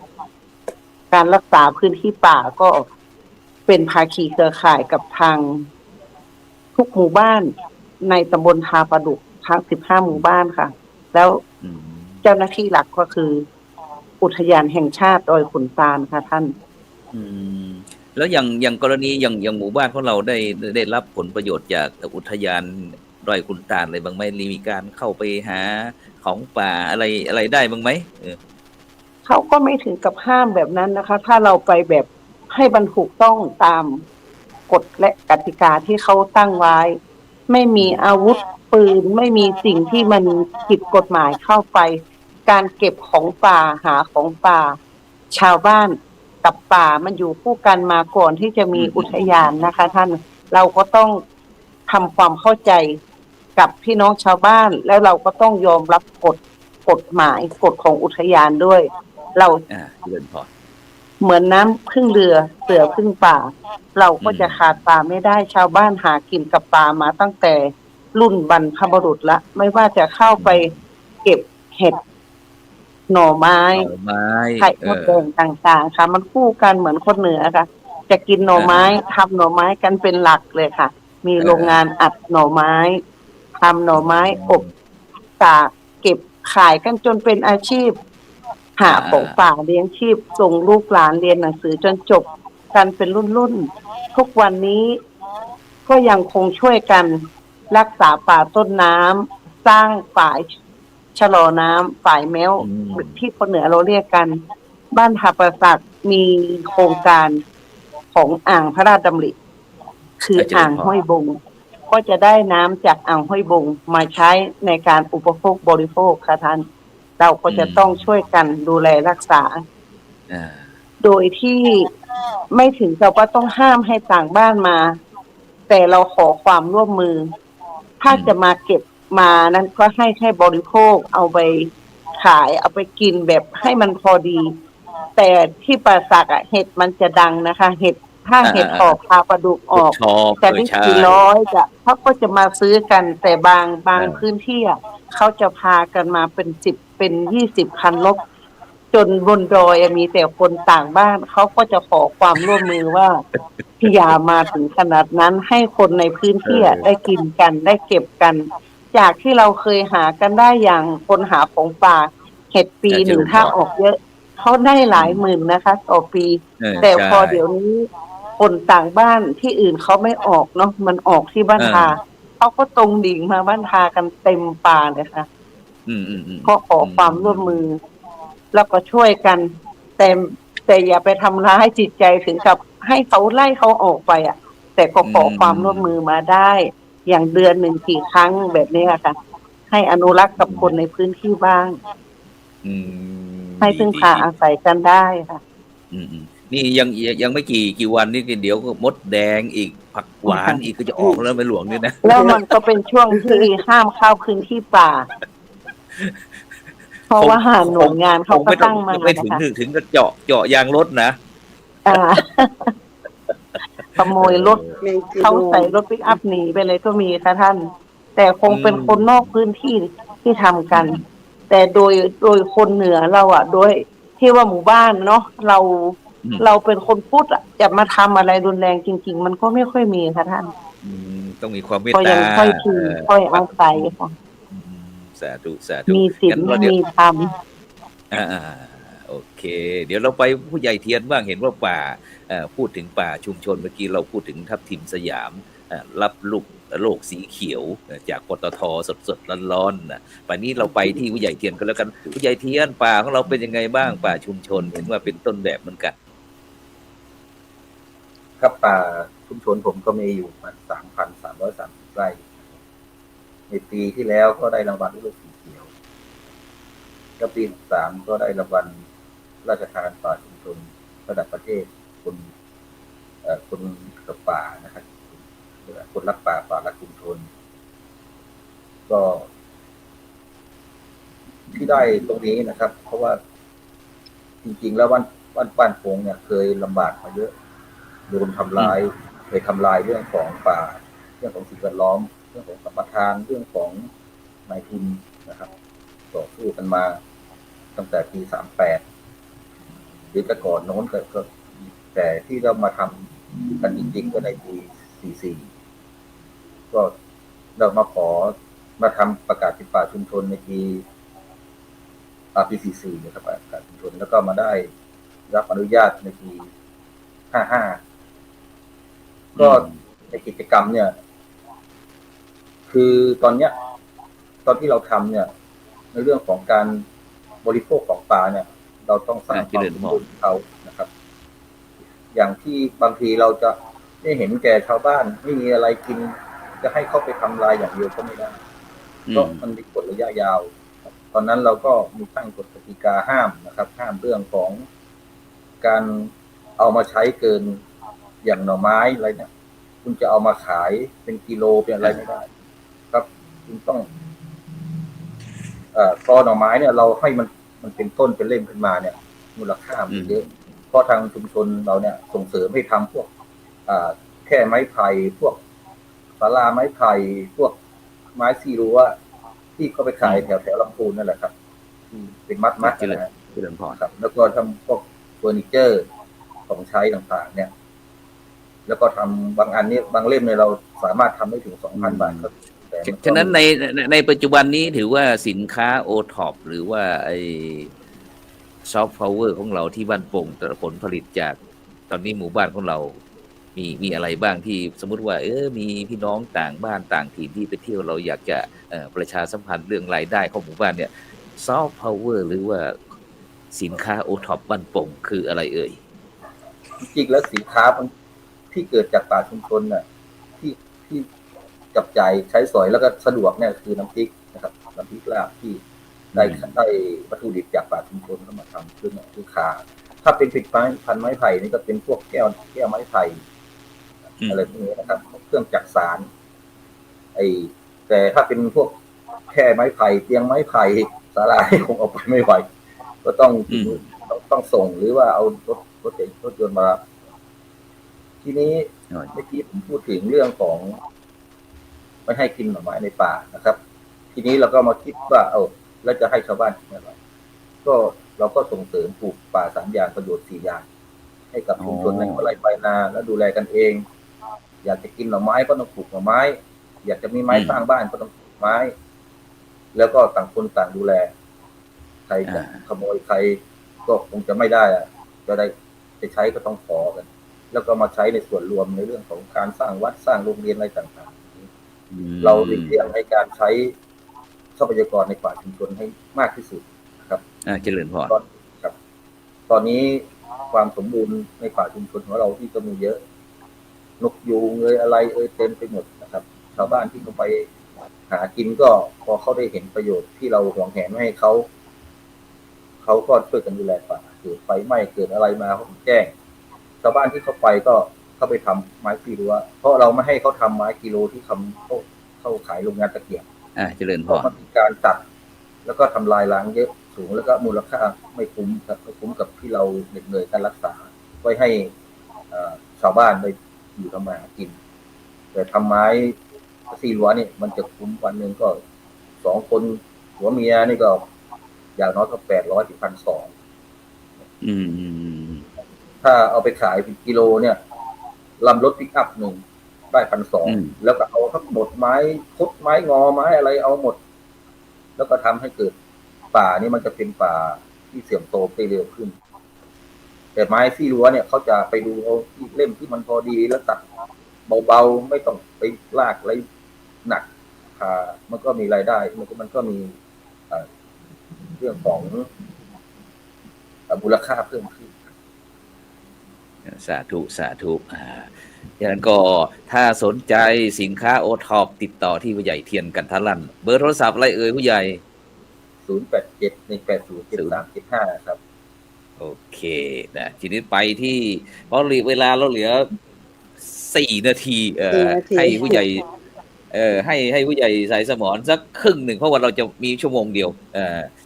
Speaker 4: การรักษาพื้นที่ป่าก็เป็นภาคีเครือข่ายกับทางทุกหมู่บ้านในตำบลทาประดุกทั้ง15 หมู่บ้านค่ะแล้วเจ้าหน้าที่หลักก็คืออุทยานแห่งชาติดอยขุนตาลค่ะท่าน
Speaker 3: แล้วอย่างกรณีอย่างหมู่บ้านของเราได้รับผลประโยชน์จากอุทยานดอยขุนตาลอะไรบ้างไหมมีการเข้าไปหาของป่าอะไรได้บ้างไหม
Speaker 4: เขาก็ไม่ถึงกับห้ามแบบนั้นนะคะถ้าเราไปแบบให้บรรถูกต้องตามกฎและกติกาที่เขาตั้งไว้ไม่มีอาวุธปืนไม่มีสิ่งที่มันผิดกฎหมายเข้าไปการเก็บของป่าหาของป่าชาวบ้านกับป่ามันอยู่คู่กันมาก่อนที่จะมีอุทยานนะคะท่านเราก็ต้องทำความเข้าใจกับพี่น้องชาวบ้านแล้วเราก็ต้องยอมรับกฎหมายกฎของอุทยานด้วยเราเหมือนน้ำพึ่งเรือเสือพึ่งป่าเราก็จะขาดป่าไม่ได้ชาวบ้านหากินกับป่ามาตั้งแต่รุ่นบรรพบุรุษละไม่ว่าจะเข้าไปเก็บเห็ดหน่อไม้ไข่มดแดงต่างๆค่ะมันคู่กันเหมือนคนเหนือค่ะจะกินหน่อไม้ทำหน่อไม้กันเป็นหลักเลยค่ะมีโรงงานอัดหน่อไม้ทำหน่อไม้อบตากเก็บขายกันจนเป็นอาชีพหาของป่าเลี้ยงชีพส่งลูกหลานเรียนหนังสือจนจบกันเป็นรุ่นทุกวันนี้ก็ยังคงช่วยกันรักษาป่าต้นน้ำสร้างฝ่ายชะลอน้ำฝ่ายแม้วที่คนเหนือเราเรียกกันบ้านท่าประสักมีโครงการของอ่างพระราชดำริคืออ่างห้วยบงก็จะได้น้ำจากอ่างห้วยบงมาใช้ในการอุปโภคบริโภคค่ะท่านเราก็จะต้องช่วยกันดูแลรักษาโดยที่ไม่ถึงกับว่าต้องห้ามให้ต่างบ้านมาแต่เราขอความร่วมมือถ้าจะมาเก็บมานั้นก็ให้บริโภคเอาไปข ขายเอาไปกินแบบให้มันพอดี แต่ที่ป่าสักเห็ดมันจะดังนะคะเห็ดถ้าเห็ดออกพาปลาดุกออกแต่ได้กี่ร้อยเขาก็จะมาซื้อกันแต่บางพื้นที่เขาจะพากันมาเป็น10เป็น20คันรถจนบนดอยมีแต่คนต่างบ้านเขาก็จะขอความร่วมมือว่าพี่อย่ามาถึงขนาดนั้นให้คนในพื้นที่ได้กินกันได้เก็บกันจากที่เราเคยหากันได้อย่างคนหาของป่าเห็ดปีหนึ่งถ้าออกเยอะเขาได้หลายหมื่นนะคะต่อปีแต่พอเดี๋ยวนี้คนต่างบ้านที่อื่นเขาไม่ออกเนาะมันออกที่บ้านทาเขาก็ตรงดิ่งมาบ้านทากันเต็มป่าเลยค่ะก็ขอความร่วมมือแล้วก็ช่วยกันแต่อย่าไปทำร้ายจิตใจถึงกับให้เขาไล่เขาออกไปแต่ก็ขอความร่วมมือมาได้อย่างเดือนหนึ่งกี่ครั้งแบบนี้ค่ะให้อนุรักษ์กับคนในพื้นที่บ้างให้พึ่งพาอาศัยกันได้ค่ะ
Speaker 3: นี่ยังไม่กี่วันนี่เดี๋ยวก็มดแดงอีกผักหวานอีกก็จะออกแล้วไม่หลวงนี่นะ
Speaker 4: แล้วมันก็เป็นช่วงที่ห้ามเข้าพื้นที่ป่าเพราะว่าหน่วยงานเขาก็ตั้งมา
Speaker 3: ไม่ถึงก็เจาะยางรถนะ
Speaker 4: ขโมยรถเขาใส่รถปิกอัพหนีไปเลยก็มีค่ะท่านแต่คงเป็นคนนอกพื้นที่ที่ทำกันแต่โดยคนเหนือเราโดยที่ว่าหมู่บ้านเนาะเราเป็นคนพุทธจะมาทำอะไรรุนแรงจริงๆมันก็ไม่ค่อยมีค่ะท่าน
Speaker 3: ต้องมีความเมตตา
Speaker 4: ค่อยอาศัยค่ะ
Speaker 3: สาธุ
Speaker 4: มีศีลมีธรรม
Speaker 3: โอเคเดี๋ยวเราไปผู้ใหญ่เทียนบ้างเห็นว่าป่าพูดถึงป่าชุมชนเมื่อกี้เราพูดถึงทับทิมสยามรับลูกโลกสีเขียวจากปตท.สดๆร้อนๆนะป่านนี้เราไปที่ผู้ใหญ่เทียนกันแล้วกันผู้ใหญ่เทียนป่าของเราเป็นยังไงบ้างป่าชุมชนเห็นว่าเป็นต้นแบบเหมือนกัน
Speaker 5: ครับป่าชุมชนผมก็มีอยู่ประมาณ 3,330 ไร่ในปีที่แล้วก็ได้รางวัลลูกสีเขียวแล้วปี63ก็ได้รางวัลราชทานป่าชุมชนระดับประเทศคนกับป่านะครับคนรักป่ารักชุมชนก็ที่ได้ตรงนี้นะครับเพราะว่าจริงๆแล้วบ้านโป่งเนี่ยเคยลำบากมาเยอะโดนทำลายเคยทำลายเรื่องของป่าเรื่องของสิ่งแวดล้อมเรื่องของสัมปทานเรื่องของนายทุนนะครับต่อสู้กันมาตั้งแต่ปี38หรือแต่ก่อนโน้นก็แต่ที่เรามาทำกันจริงๆก็ในปี44ก็เรามาทำประกาศเป็นป่าชุมชนในปี44นะครับประกาศชุมชนแล้วก็มาได้รับอนุญาตในปี55ก็ในกิจกรรมเนี่ยคือตอนที่เราทำเนี่ยในเรื่องของการบริโภคของป่าเนี่ยเราต้องสร้างความสมดุลเขานะครับอย่างที่บางทีเราจะได้เห็นแก่ชาวบ้านไม่มีอะไรกินจะให้เขาไปทำลายอย่างเดียวก็ไม่ได้ก็มันมีกฎระยะยาวตอนนั้นเราก็มีตั้งกฎกติกาห้ามนะครับห้ามเรื่องของการเอามาใช้เกินอย่างหน่อไม้อะไรเนี่ยคุณจะเอามาขายเป็นกิโลเป็นอะไรไม่ได้ครับคุณต้องตอหน่อไม้เนี่ยเราให้มันเป็นต้นเป็นเล่มขึ้นมาเนี่ยมูลค่ามันเยอะเพราะทางชุมชนเราเนี่ยส่งเสริมให้ทำพวกแค่ไม้ไผ่พวกศาลาไม้ไผ่พวกไม้ซีรั้วที่เขาไปขายแถวลำพูนนั่นแหละครับเป็นมัดนะครับแล้วก็ทำพวกเฟอร์นิเจอร์ของใช้ต่างๆเนี่ยแล้วก็ทำบางอันนี้บางเล่มเนี่ยเราสามารถทำได้ถึง 2,000 บาทครับ
Speaker 3: ฉะนั้นในปัจจุบันนี้ถือว่าสินค้าโอท็อปหรือว่าไอ้ซอฟต์พาวเวอร์ของเราที่บ้านโป่งแต่ผลผลิตจากตอนนี้หมู่บ้านของเรามีอะไรบ้างที่สมมุติว่ามีพี่น้องต่างบ้านต่างถิ่นที่ไปเที่ยวเราอยากจะประชาสัมพันธ์เรื่องรายได้ของหมู่บ้านเนี่ยซอฟต์พาวเวอร์หรือว่าสินค้าโอท็อปบ้านโป่งคืออะไรเอ่ย
Speaker 5: จริงๆแล้วสินค้าที่เกิดจากป่าชุมชนน่ะที่จับจ่ายใช้สอยแล้วก็สะดวกเนี่ยคือน้ำพริกนะครับน้ำพริกลาบที่ได้วัตถุดิบจากป่าชุมชนเข้ามาทำคือขาถ้าเป็นผลิตภัณฑ์ไม้ไผ่นี่ก็เป็นพวกแก้วไม้ไผ่อะไรพวกนี้นะครับเครื่องจักสานแต่ถ้าเป็นพวกแค่ไม้ไผ่เตียงไม้ไผ่ ศาลาคงเอาไปไม่ไหวก็ต้องส่งหรือว่าเอารถยนต์มารับทีนี้เมื่อกี้ผมพูดถึงเรื่องของไม่ให้กินหน่อไม้ในป่านะครับ ทีนี้เราก็มาคิดว่าแล้วจะให้ชาวบ้านกินอะไรก็เราก็ส่งเสริมปลูกป่า3 อย่างประโยชน์4 อย่างให้กับชุมชนในไร่ปลายนาแล้วดูแลกันเองอยากจะกินหน่อไม้ก็ต้องปลูกหน่อไม้อยากจะมีไม้สร้างบ้านก็ต้องปลูกไม้แล้วก็ต่างคนต่างดูแลใครจะขโมยใครก็คงจะไม่ได้จะได้จะใช้ก็ต้องขอกันแล้วก็มาใช้ในส่วนรวมในเรื่องของการสร้างวัดสร้างโรงเรียนอะไรต่างๆเราเรียกให้การใช้ทรัพยากรในป่าชุมชนให้มากที่สุดครับ
Speaker 3: เจริญพร
Speaker 5: ครับตอนนี้ความสมบูรณ์ในป่าชุมชนของเราที่ก็มีเยอะนกยูงอะไรเต็มไปหมดนะครับชาวบ้านที่เขาไปหากินก็พอเขาได้เห็นประโยชน์ที่เราหวงแหนให้เขาก็ช่วยกันดูแลป่าเกิดไฟไหม้เกิดอะไรมาเขาแจ้งชาวบ้านที่เขาไปก็เข้าไปทำไม้กิโลเพราะเราไม่ให้เขาทำไม้กิโลที่เข้าขายโรงงานตะเกียบ
Speaker 3: เจริญพร
Speaker 5: มันเป็นการตัดแล้วก็ทำลายล้างเยอะสูงแล้วก็มูลค่าไม่คุ้มครับไม่คุ้มกับที่เราเหนื่อยการรักษาไว้ให้ชาวบ้านได้อยู่ทำมาหากินแต่ทำไม้4 รั้วนี่มันจะคุ้มวันหนึ่งก็2 คนหัวเมียนี่ก็อย่างน้อยก็800 ถึง 1,200ถ้าเอาไปขายเป็นกิโลเนี่ยลำรถปิกอัพ1ได้ 1,200แล้วก็เอาทั้งหมดไม้คดไม้งอไม้อะไรเอาหมดแล้วก็ทำให้เกิดป่านี่มันจะเป็นป่าที่เสื่อมโทรมไปเร็วขึ้นแต่ไม้4 รั้วเนี่ยเขาจะไปดูเอาที่เล่มที่มันพอดีแล้วตัดเบาๆไม่ต้องไปลากอะไรหนักมันก็มีรายได้มันก็มีเรื่องของมูลค่าเพิ่มขึ้น
Speaker 3: สาธุอย่างนั้นก็ถ้าสนใจสินค้าโอท็อปติดต่อที่ผู้ใหญ่เทียนกันทะลันเบอร์โทรศัพท์อะไรผู้ใหญ่
Speaker 5: 087-180-7375ครับ
Speaker 3: โอเคนะทีนี้ไปที่เพราะเวลาเราเหลือ4 นาทีให้ผู้ใหญ่ให้ผู้ใหญ่สายสมรสักครึ่งหนึ่งเพราะว่าเราจะมีชั่วโมงเดียว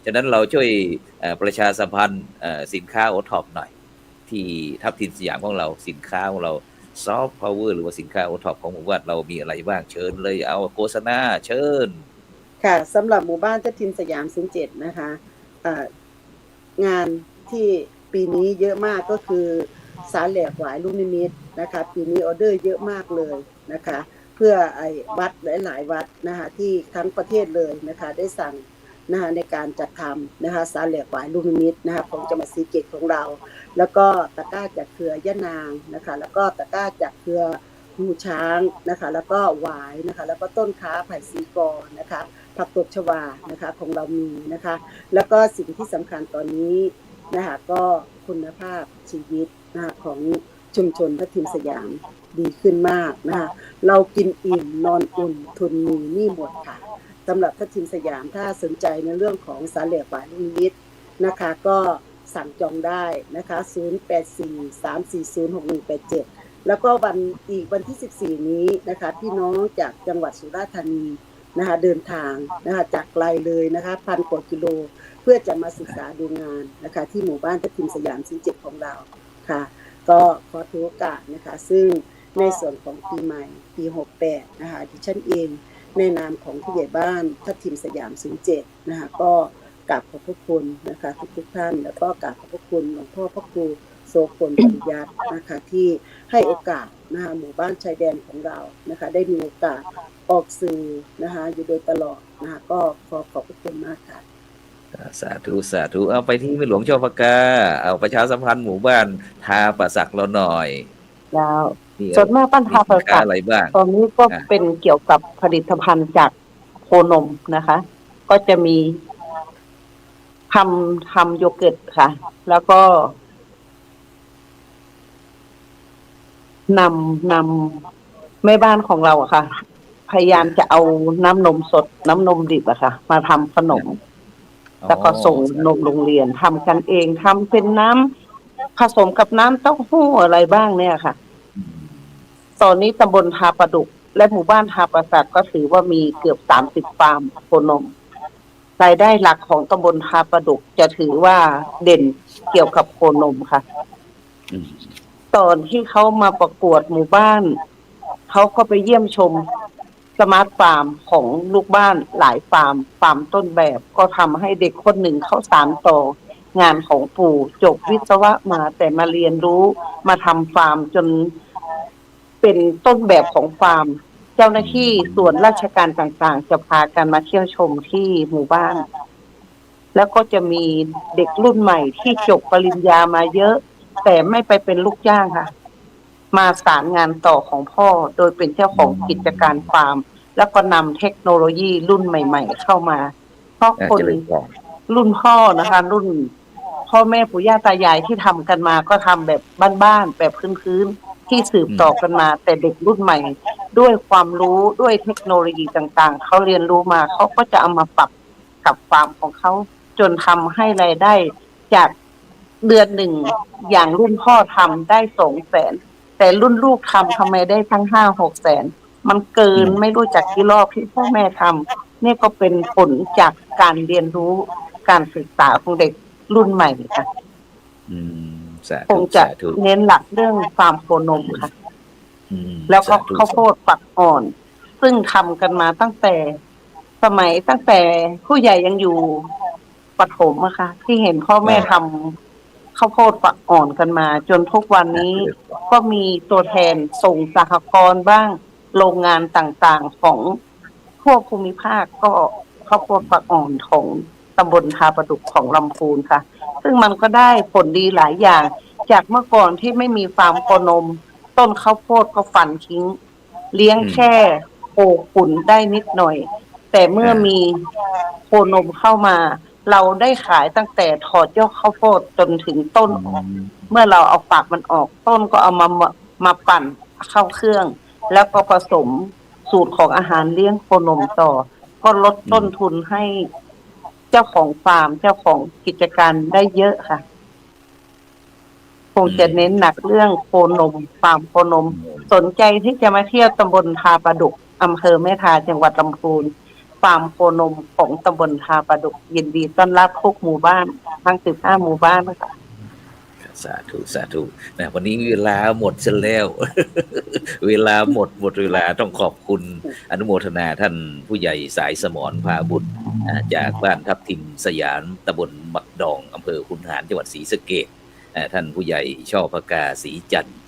Speaker 3: ฉะนั้นเราช่วยประชาสัมพันธ์สินค้าโอท็อปหน่อยที่ทับทิมสยามของเราสินค้าของเราซอฟต์พาวเวอร์หรือว่าสินค้าโอท็อปของหมู่บ้านเรามีอะไรบ้างเชิญเลยเอาโฆษณาเชิญ
Speaker 6: ค่ะสำหรับหมู่บ้านทับทิมสยาม07นะคะงานที่ปีนี้เยอะมากก็คือสารแหลกหวายลูกนิมิตนะคะปีนี้ออเดอร์เยอะมากเลยนะคะเพื่อวัดหลายๆวัดนะคะที่ทั้งประเทศเลยนะคะได้สั่งนะคะในการจัดทำนะคะสารแหลกหวายลูกนิมิตนะคะของจังหวัดศรีสะเกษของเราแล้วก็ตะกร้าจากเครือย่านางนะคะแล้วก็ตะกร้าจากเครือหูช้างนะคะแล้วก็หวายนะคะแล้วก็ต้นค้าไผ่ซีกอนะคะผักตบชวานะคะของเรามีนะคะแล้วก็สิ่งที่สำคัญตอนนี้นะคะก็คุณภาพชีวิตนะคะของชุมชนทับทิมสยามดีขึ้นมากนะคะเรากินอิ่มนอนอุ่นทุนมีนี่หมดค่ะสำหรับทับทิมสยามถ้าสนใจในเรื่องของสารแหลกหวายลูกนิมิตนะคะก็สั่งจองได้นะคะ0843406187แล้วก็วันที่14นี้นะคะพี่น้องจากจังหวัดสุราษฎร์ธานีนะคะเดินทางนะคะจากไกลเลยนะคะ1,000 กว่ากิโลเพื่อจะมาศึกษาดูงานนะคะที่หมู่บ้านทับทิมสยาม07ของเราค่ะก็ขอถือโอกาสนะคะซึ่งในส่วนของปีใหม่ปี68นะคะดิฉันเองในนามของผู้ใหญ่บ้านทับทิมสยาม07นะคะก็กราบขอบพระคุณนะคะทุกท่านแล้วก็กราบขอบพระคุณหลวงพ่อพระครูโสพลปริยัตินะคะที่ให้โอกาสนะคะหมู่บ้านชายแดนของเรานะคะได้มีโอกาสออกสื่อนะคะอยู่โดยตลอดนะคะก็ขอบพระคุณมากค่ะ
Speaker 3: สาธุเอาไปที่แม่หลวงช่อพกาเอาประชาสัมพันธ์หมู่บ้านทาประสักเราหน่อย
Speaker 4: ยาวส่วนมากบ้านทาประสัก
Speaker 3: อะไรบ้าง
Speaker 4: ตอนนี้ก็เป็นเกี่ยวกับผลิตภัณฑ์จากโคนมนะคะก็จะมีทำโยเกิร์ตค่ะแล้วก็นำแม่บ้านของเราอะค่ะพยายามจะเอาน้ำนมสดน้ำนมดิบอะค่ะมาทำขนมแล้วก็ส่งนมโรงเรียนทำกันเองทำเป็นน้ำผสมกับน้ำเต้าหู้อะไรบ้างเนี่ยค่ะตอนนี้ตำบลทาประดุกและหมู่บ้านทาประสักก็ถือว่ามีเกือบ30 ฟาร์มโคนม รายได้หลักของตำบลทาประดุกจะถือว่าเด่นเกี่ยวกับโคนมค่ะตอนที่เขามาประกวดหมู่บ้านเขาก็ไปเยี่ยมชมสมาร์ทฟาร์มของลูกบ้านหลายฟาร์มต้นแบบก็ทำให้เด็กคนหนึ่งเขาสานต่องานของปู่จบวิศวะมาแต่มาเรียนรู้มาทำฟาร์มจนเป็นต้นแบบของฟาร์มเจ้าหน้าที่ส่วนราชการต่างๆจะพากันมาเที่ยวชมที่หมู่บ้านแล้วก็จะมีเด็กรุ่นใหม่ที่จบปริญญามาเยอะแต่ไม่ไปเป็นลูกจ้างค่ะมาสารงานต่อของพ่อโดยเป็นเจ้าของกิจการฟาร์มแล้วก็นำเทคโนโลยีรุ่นใหม่ๆเข้ามาเพราะคนรุ่นพ่อนะคะรุ่นพ่อแม่ปู่ย่าตายายที่ทำกันมาก็ทำแบบบ้านๆแบบพื้นๆที่สืบต่อกันมาแต่เด็กรุ่นใหม่ด้วยความรู้ด้วยเทคโนโลยีต่างๆเขาเรียนรู้มาเขาก็จะเอามาปรับกับฟาร์มของเขาจนทำให้รายได้จากเดือนหนึ่งอย่างรุ่นพ่อทำได้200,000แต่รุ่นลูกทำไมได้ทั้ง5-6 แสนมันเกินไม่รู้จักกี่รอบที่พ่อแม่ทำนี่ก็เป็นผลจากการเรียนรู้การศึกษาของเด็กรุ่นใหม่ค่ะคงจะเน้นหลักเรื่องฟาร์มโคนมค่ะแล้วก็ข้าวโพดฝักอ่อนซึ่งทำกันมาตั้งแต่ผู้ใหญ่ยังอยู่ประถมอะค่ะที่เห็นพ่อแม่ทำข้าวโพดฝักอ่อนกันมาจนทุกวันนี้ก็มีตัวแทนส่งสหกรณ์บ้างโรงงานต่างๆของทั่วภูมิภาคก็ข้าวโพดฝักอ่อนของตำบลทาประดุกของลำพูนค่ะซึ่งมันก็ได้ผลดีหลายอย่างจากเมื่อก่อนที่ไม่มีฟาร์มโคนมต้นข้าวโพดก็ฝันทิ้งเลี้ยงแค่โคขุนได้นิดหน่อยแต่เมื่อมีโคนมเข้ามาเราได้ขายตั้งแต่ถอดยอดข้าวโพดจนถึงต้นเมื่อเราเอาฝักมันออกต้นก็เอามาปั่นเข้าเครื่องแล้วก็ผสมสูตรของอาหารเลี้ยงโคนมต่อก็ลดต้นทุนให้เจ้าของฟาร์มเจ้าของกิจการได้เยอะค่ะคงจะเน้นหนักเรื่องโคนมฟาร์มโคนมสนใจที่จะมาเที่ยวตำบลทาประดุกอำเภอแม่ทาจังหวัดลำพูนฟาร์มโคนมของตำบลทาประดุกยินดีต้อนรับทุกหมู่บ้านทั้ง15 หมู่บ้านค่ะ
Speaker 3: สาธุนะวันนี้เวลาหมดซะแล้ว เวลาหมดเวลาต้องขอบคุณอนุโมทนาท่านผู้ใหญ่สายสมรพาบุตรจากบ้านทับทิมสยามตำบลมักดองอำเภอขุนหารจังหวัดศรีสะเกษท่านผู้ใหญ่ช่อพกาศรีจันทร์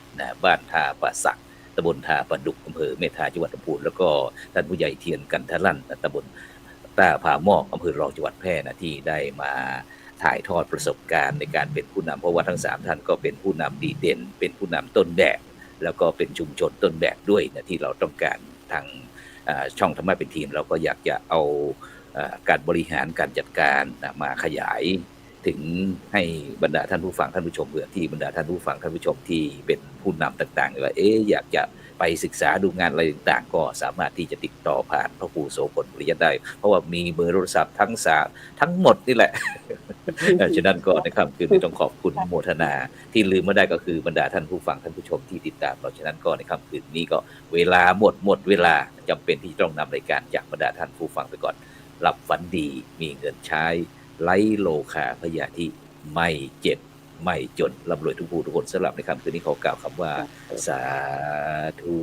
Speaker 3: บ้านทาป่าสักตำบลทาประดุกอำเภอเมทาจังหวัดลำพูนแล้วก็ท่านผู้ใหญ่เทียนกันทะลั่นตำบลตาผามอกอำเภอรองจังหวัดแพร่นะที่ได้มาถ่ายทอดประสบการณ์ในการเป็นผู้นำเพราะว่าทั้ง3ท่านก็เป็นผู้นำดีเด่นเป็นผู้นำต้นแบบแล้วก็เป็นชุมชนต้นแบบด้วยนะที่เราต้องการทางช่องธรรมะเป็นทีมเราก็อยากจะเอาการบริหารการจัดการมาขยายถึงให้บรรดาท่านผู้ฟังท่านผู้ชมเผื่อที่บรรดาท่านผู้ฟังท่านผู้ชมที่เป็นผู้นำต่างๆว่าอยากจะไปศึกษาดูงานอะไรต่างๆก็สามารถที่จะติดต่อผ่านพระครูโสพลปริยัติได้เพราะว่ามีเบอร์โทรศัพท์ทั้งหมดนี่แหละ ฉะนั้นก็ในค่ำคืนนี้ต้องขอบคุณโมทนาที่ลืมไม่ได้ก็คือบรรดาท่านผู้ฟังท่านผู้ชมที่ติดตามเราฉะนั้นก็ในค่ำคืนนี้ก็เวลาหมดเวลาจำเป็นที่ต้องนำรายการจากบรรดาท่านผู้ฟังไปก่อนหลับฝันดีมีเงินใช้ไร้โลคาพยาธิไม่เจ็บไม่จนร่ำรวยทุกผู้ทุกคนสำหรับในค่ำคืนนี้ขอกล่าวคำว่าสาธุ